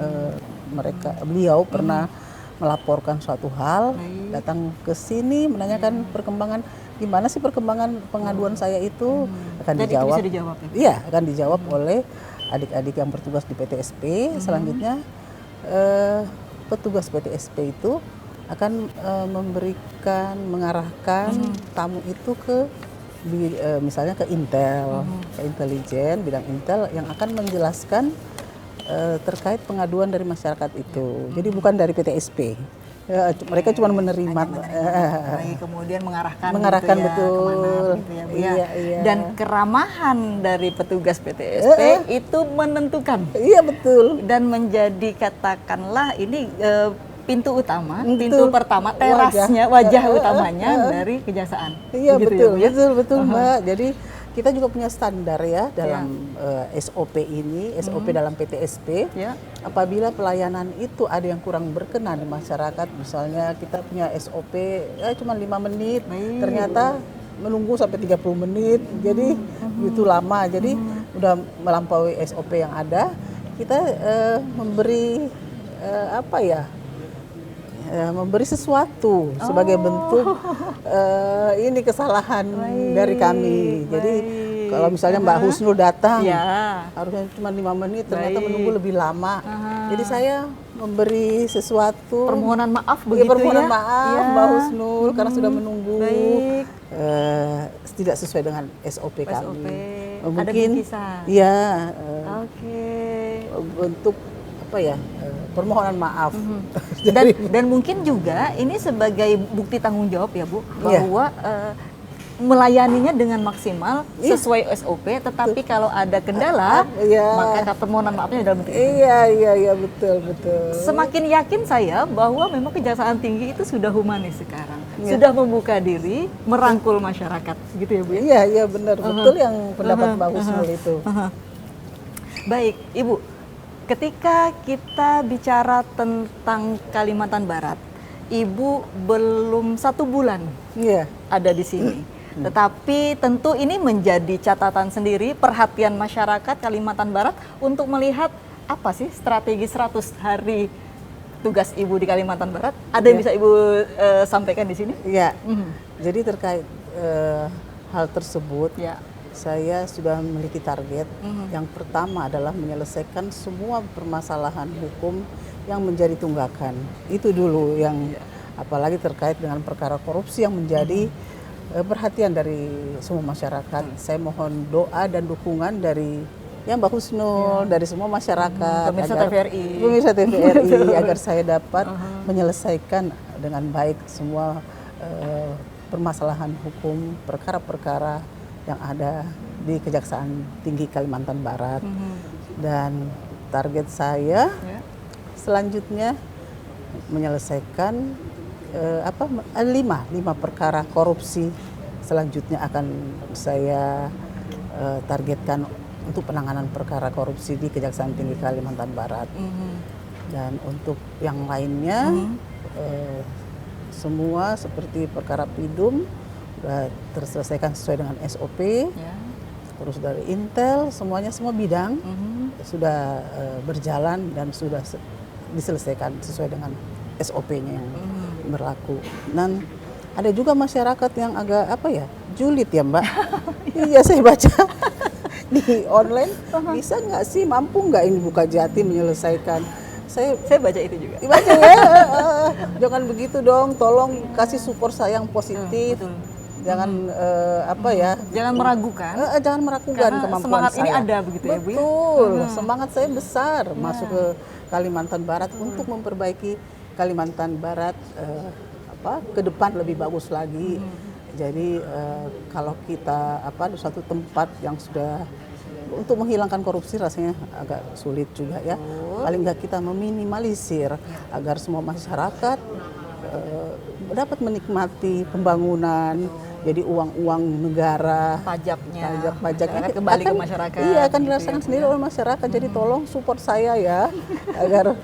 Beliau pernah melaporkan suatu hal, datang ke sini menanyakan perkembangan, gimana sih perkembangan pengaduan saya itu, akan dan dijawab. itu bisa dijawab, ya? Iya, akan dijawab oleh adik-adik yang bertugas di PTSP. Selanjutnya petugas PTSP itu akan mengarahkan tamu itu ke misalnya ke Intel, ke intelijen, bidang Intel yang akan menjelaskan terkait pengaduan dari masyarakat itu. Jadi bukan dari PTSP. Mereka cuma menerima. Kemudian mengarahkan betul. Kemana, gitu ya, Bu, ya. Iya. Dan keramahan dari petugas PTSP itu menentukan. Iya, betul. Dan menjadi katakanlah ini pintu utama, pintu pertama, terasnya, wajah utamanya dari kejaksaan. Iya, begitu betul, ya, Bu, ya? betul, Mbak. Jadi kita juga punya standar ya dalam SOP ini, SOP dalam PTSP. Ya. Apabila pelayanan itu ada yang kurang berkenan di masyarakat, misalnya kita punya SOP cuma 5 menit, ternyata menunggu sampai 30 menit, jadi itu lama, jadi udah melampaui SOP yang ada, kita memberi memberi sesuatu sebagai bentuk ini kesalahan dari kami. Jadi kalau misalnya Mbak Husnul datang, harusnya cuma 5 menit, ternyata menunggu lebih lama. Jadi saya memberi sesuatu Permohonan maaf begitu permohonan ya? maaf Mbak Husnul karena sudah menunggu. Baik. Tidak sesuai dengan SOP kami. Ada bingkisan. Iya. Oke. Untuk permohonan maaf. Dan mungkin juga ini sebagai bukti tanggung jawab ya Bu, bahwa melayaninya dengan maksimal sesuai SOP, tetapi kalau ada kendala maka permohonan maafnya dalam bentuk itu. Iya betul. Semakin yakin saya bahwa memang Kejaksaan Tinggi itu sudah humanis sekarang, sudah membuka diri, merangkul masyarakat, gitu ya Bu ya? Iya benar, betul yang pendapat Mbak Husnul itu. Baik, Ibu. Ketika kita bicara tentang Kalimantan Barat, Ibu belum 1 bulan ada di sini. Tetapi tentu ini menjadi catatan sendiri, perhatian masyarakat Kalimantan Barat untuk melihat apa sih strategi 100 hari tugas Ibu di Kalimantan Barat. Ada yang bisa Ibu sampaikan di sini? Iya, jadi terkait hal tersebut, saya sudah memiliki target. Yang pertama adalah menyelesaikan semua permasalahan hukum yang menjadi tunggakan. Itu dulu yang apalagi terkait dengan perkara korupsi yang menjadi perhatian dari semua masyarakat. Saya mohon doa dan dukungan dari Mbak Husnul, dari semua masyarakat, pemirsa TVRI, agar saya dapat menyelesaikan dengan baik semua permasalahan hukum, perkara-perkara yang ada di Kejaksaan Tinggi Kalimantan Barat. Dan target saya selanjutnya menyelesaikan 5 perkara korupsi selanjutnya akan saya targetkan untuk penanganan perkara korupsi di Kejaksaan Tinggi Kalimantan Barat. Dan untuk yang lainnya semua seperti perkara PIDUM terselesaikan sesuai dengan SOP, terus dari Intel, semua bidang sudah berjalan dan sudah diselesaikan sesuai dengan SOP-nya yang berlaku. Dan ada juga masyarakat yang agak julid ya Mbak. Iya, saya baca di online, bisa nggak sih, mampu nggak ini Bukajati menyelesaikan? Saya baca itu juga. Dibaca ya, jangan begitu dong, tolong kasih support saya yang positif. Jangan jangan meragukan. Jangan meragukan kemampuan semangat saya. Ini ada begitu ya Bu. Betul, semangat saya besar masuk ke Kalimantan Barat untuk memperbaiki Kalimantan Barat ke depan lebih bagus lagi. Jadi kalau kita di suatu tempat yang sudah untuk menghilangkan korupsi rasanya agak sulit juga ya. Paling nggak kita meminimalisir agar semua masyarakat dapat menikmati pembangunan. Jadi uang uang pajaknya kembali ke masyarakat. Iya, akan dirasakan sendiri oleh masyarakat. Jadi tolong support saya ya, agar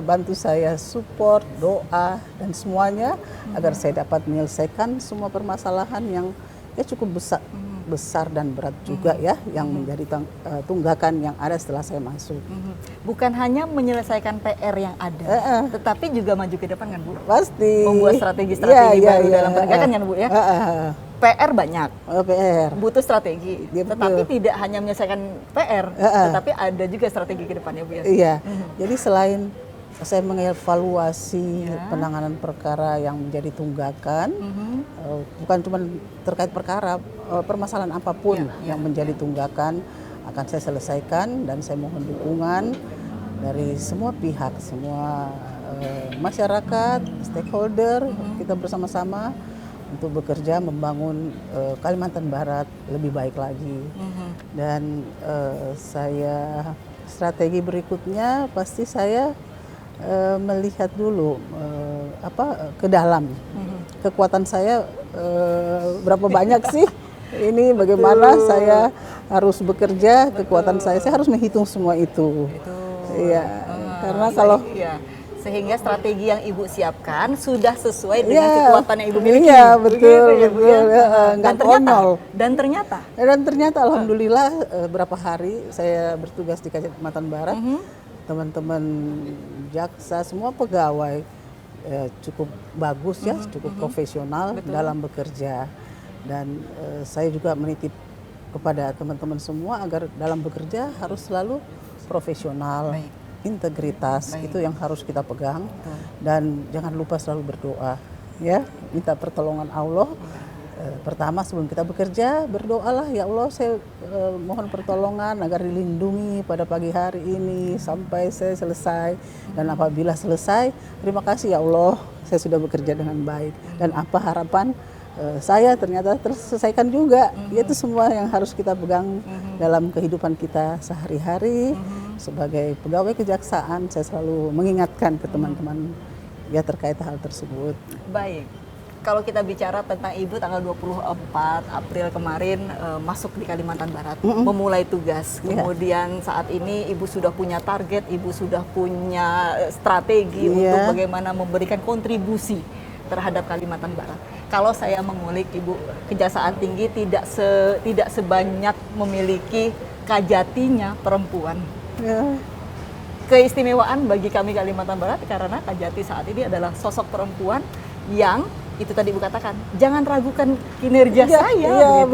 bantu saya support, doa dan semuanya agar saya dapat menyelesaikan semua permasalahan yang cukup besar dan berat juga ya, yang menjadi tunggakan yang ada setelah saya masuk. Bukan hanya menyelesaikan PR yang ada, tetapi juga maju ke depan kan Bu? Pasti. Membuat strategi-strategi baru dalam penegakan kan Bu ya? PR banyak, butuh strategi, tetapi tidak hanya menyelesaikan PR, tetapi ada juga strategi ke depannya Bu ya? Iya, jadi selain saya mengevaluasi penanganan perkara yang menjadi tunggakan, bukan cuma terkait perkara, permasalahan apapun yang menjadi tunggakan akan saya selesaikan, dan saya mohon dukungan dari semua pihak, semua masyarakat, stakeholder, kita bersama-sama untuk bekerja membangun Kalimantan Barat lebih baik lagi. Dan strategi berikutnya pasti saya melihat dulu ke dalam kekuatan saya berapa banyak sih ini bagaimana saya harus bekerja, kekuatan saya harus menghitung semua itu. Iya, karena kalau sehingga strategi yang Ibu siapkan sudah sesuai dengan kekuatan yang Ibu miliki. Iya, betul, Begitu ya, Bu, ya? nggak konyol. Dan ternyata Dan ternyata alhamdulillah berapa hari saya bertugas di Kalimantan Barat, teman-teman jaksa, semua pegawai cukup bagus ya, cukup profesional dalam bekerja. Dan saya juga menitip kepada teman-teman semua agar dalam bekerja harus selalu profesional, integritas itu yang harus kita pegang. Dan jangan lupa selalu berdoa, ya, minta pertolongan Allah. Pertama sebelum kita bekerja berdoalah, ya Allah saya mohon pertolongan agar dilindungi pada pagi hari ini sampai saya selesai, dan apabila selesai terima kasih ya Allah saya sudah bekerja dengan baik, dan apa harapan saya ternyata terselesaikan juga. Itu semua yang harus kita pegang dalam kehidupan kita sehari-hari. Sebagai pegawai kejaksaan saya selalu mengingatkan ke teman-teman ya terkait hal tersebut. baik. Kalau kita bicara tentang Ibu tanggal 24 April kemarin masuk di Kalimantan Barat, memulai tugas. Kemudian saat ini Ibu sudah punya target, Ibu sudah punya strategi untuk bagaimana memberikan kontribusi terhadap Kalimantan Barat. Kalau saya mengulik Ibu, Kejaksaan Tinggi tidak sebanyak memiliki kajatinya perempuan. Keistimewaan bagi kami Kalimantan Barat karena Kajati saat ini adalah sosok perempuan yang itu tadi Ibu katakan, jangan ragukan kinerja saya.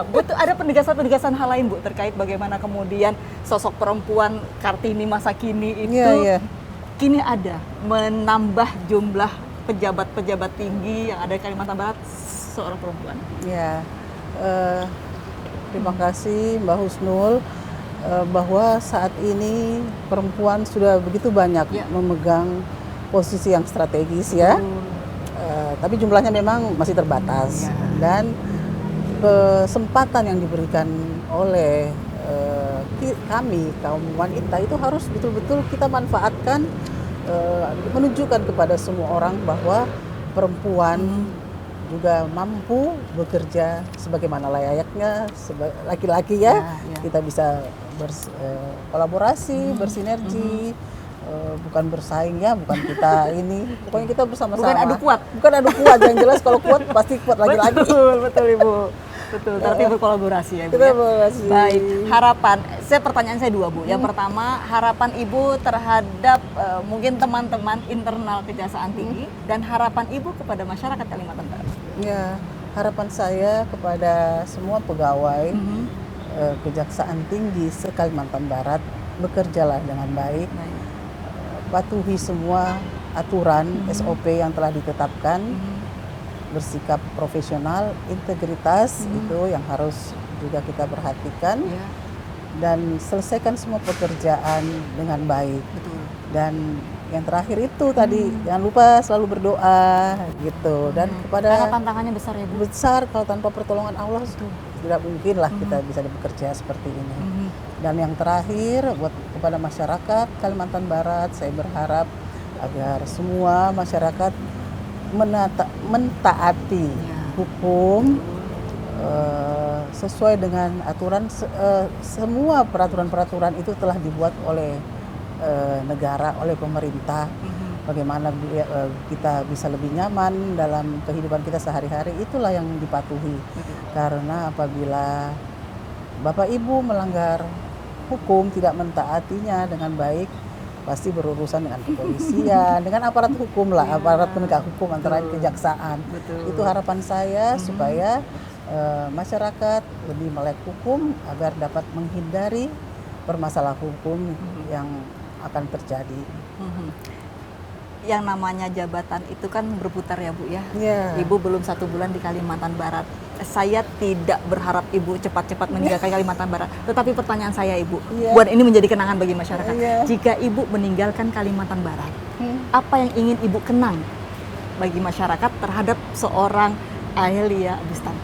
Betul, ada penegasan-penegasan hal lain Bu terkait bagaimana kemudian sosok perempuan Kartini masa kini itu kini ada menambah jumlah pejabat-pejabat tinggi yang ada di Kalimantan Barat seorang perempuan. Ya, terima kasih Mbak Husnul, bahwa saat ini perempuan sudah begitu banyak memegang posisi yang strategis ya. Tapi jumlahnya memang masih terbatas, dan kesempatan yang diberikan oleh kami kaum wanita itu harus betul-betul kita manfaatkan, menunjukkan kepada semua orang bahwa perempuan juga mampu bekerja sebagaimana layaknya laki-laki ya. Kita bisa berkolaborasi, bersinergi. Bukan bersaing ya, bukan kita ini, pokoknya kita bersama-sama. Bukan adu kuat, yang jelas kalau kuat pasti kuat lagi-lagi. Betul Ibu. Betul, tapi berkolaborasi ya Bu. Kita berkolaborasi. Baik, harapan, pertanyaan saya dua Bu. Yang pertama, harapan Ibu terhadap mungkin teman-teman internal Kejaksaan Tinggi dan harapan Ibu kepada masyarakat Kalimantan Barat. Ya, harapan saya kepada semua pegawai Kejaksaan Tinggi se-Kalimantan Barat, bekerjalah dengan baik. Patuhi semua aturan SOP yang telah ditetapkan, bersikap profesional, integritas itu yang harus juga kita perhatikan, dan selesaikan semua pekerjaan dengan baik. Dan yang terakhir itu tadi jangan lupa selalu berdoa gitu, dan kepada karena tantangannya besar ya Bu. Besar, kalau tanpa pertolongan Allah tidak mungkin lah kita bisa bekerja seperti ini. Dan yang terakhir buat kepada masyarakat Kalimantan Barat, saya berharap agar semua masyarakat mentaati hukum sesuai dengan aturan. Semua peraturan-peraturan itu telah dibuat oleh negara, oleh pemerintah. Bagaimana kita bisa lebih nyaman dalam kehidupan kita sehari-hari, itulah yang dipatuhi. Karena apabila Bapak Ibu melanggar hukum, tidak mentaatinya dengan baik, pasti berurusan dengan kepolisian, dengan aparat hukum lah, aparat penegak hukum antara kejaksaan. Itu harapan saya supaya masyarakat lebih melek hukum agar dapat menghindari permasalahan hukum yang akan terjadi. Yang namanya jabatan itu kan berputar ya Bu ya. Ibu belum 1 bulan di Kalimantan Barat. Saya tidak berharap Ibu cepat-cepat meninggalkan Kalimantan Barat. Tetapi pertanyaan saya Ibu, buat ini menjadi kenangan bagi masyarakat. Jika Ibu meninggalkan Kalimantan Barat, apa yang ingin Ibu kenang bagi masyarakat terhadap seorang Ahelia Bustami?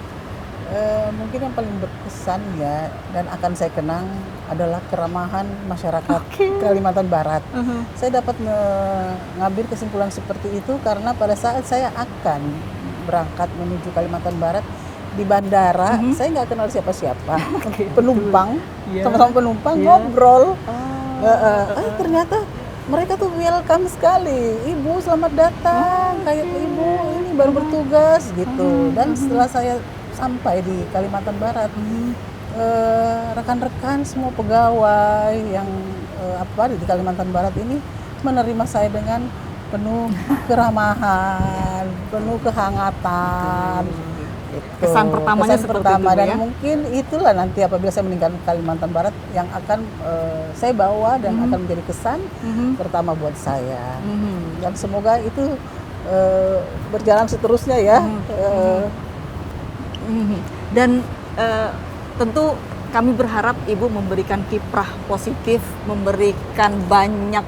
Mungkin yang paling berkesan ya, dan akan saya kenang adalah keramahan masyarakat Kalimantan Barat. Saya dapat mengambil kesimpulan seperti itu karena pada saat saya akan berangkat menuju Kalimantan Barat, di bandara, saya nggak kenal siapa-siapa. Oke, Penumpang, Iya. sama-sama penumpang Iya. ngobrol. Ternyata mereka tuh welcome sekali. Ibu selamat datang, kayak ibu ini baru bertugas gitu. Dan setelah saya sampai di Kalimantan Barat, rekan-rekan semua pegawai yang di Kalimantan Barat ini menerima saya dengan penuh keramahan, penuh kehangatan. Gitu. Kesan pertamanya Kesan seperti pertama, itu, Bu, dan ya? mungkin itulah nanti apabila saya meninggalkan Kalimantan Barat yang akan saya bawa dan akan menjadi kesan pertama buat saya. Dan semoga itu berjalan seterusnya ya. Dan tentu kami berharap Ibu memberikan kiprah positif, memberikan banyak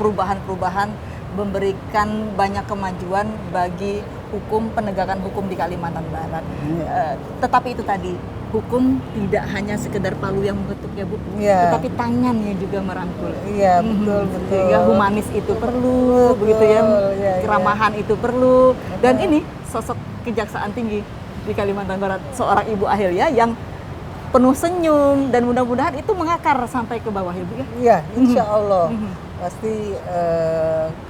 perubahan-perubahan, memberikan banyak kemajuan bagi penegakan hukum di Kalimantan Barat. Tetapi itu tadi, hukum tidak hanya sekedar palu yang mengetuk ya Bu, Iya. tetapi tangannya juga merangkul. Iya, betul, betul. Sehingga humanis itu perlu, begitu ya, iya, keramahan itu perlu. Dan ini sosok Kejaksaan Tinggi di Kalimantan Barat, seorang Ibu Ahelia yang penuh senyum, dan mudah-mudahan itu mengakar sampai ke bawah ya Bu ya. Iya, insya Allah. Pasti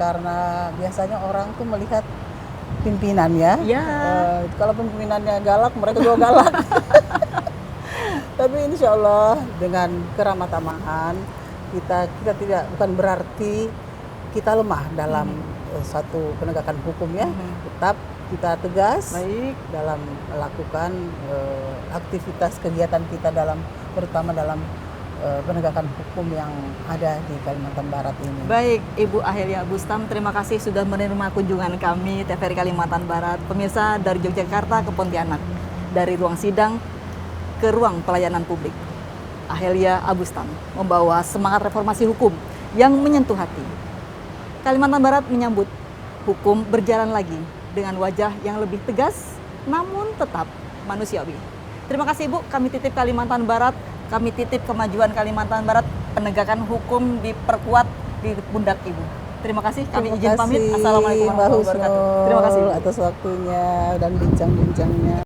karena biasanya orang tuh melihat pimpinannya. Iya. Kalau pimpinannya galak, mereka juga galak. Tapi insya Allah dengan keramah tamahan kita tidak, bukan berarti kita lemah dalam satu penegakan hukum ya. Tetap kita tegas Baik. dalam melakukan aktivitas kegiatan kita terutama dalam penegakan hukum yang ada di Kalimantan Barat ini. Baik, Ibu Ahelia Bustam, terima kasih sudah menerima kunjungan kami TVRI Kalimantan Barat. Pemirsa dari Yogyakarta ke Pontianak, dari ruang sidang ke ruang pelayanan publik. Ahelia Abustam membawa semangat reformasi hukum yang menyentuh hati. Kalimantan Barat menyambut hukum berjalan lagi dengan wajah yang lebih tegas, namun tetap manusiawi. Terima kasih Ibu, kami titip Kalimantan Barat, kami titip kemajuan Kalimantan Barat, penegakan hukum diperkuat di pundak Ibu. Terima kasih, kami izin pamit. Assalamualaikum warahmatullahi wabarakatuh. Terima kasih. Atas waktunya dan bincang-bincangnya.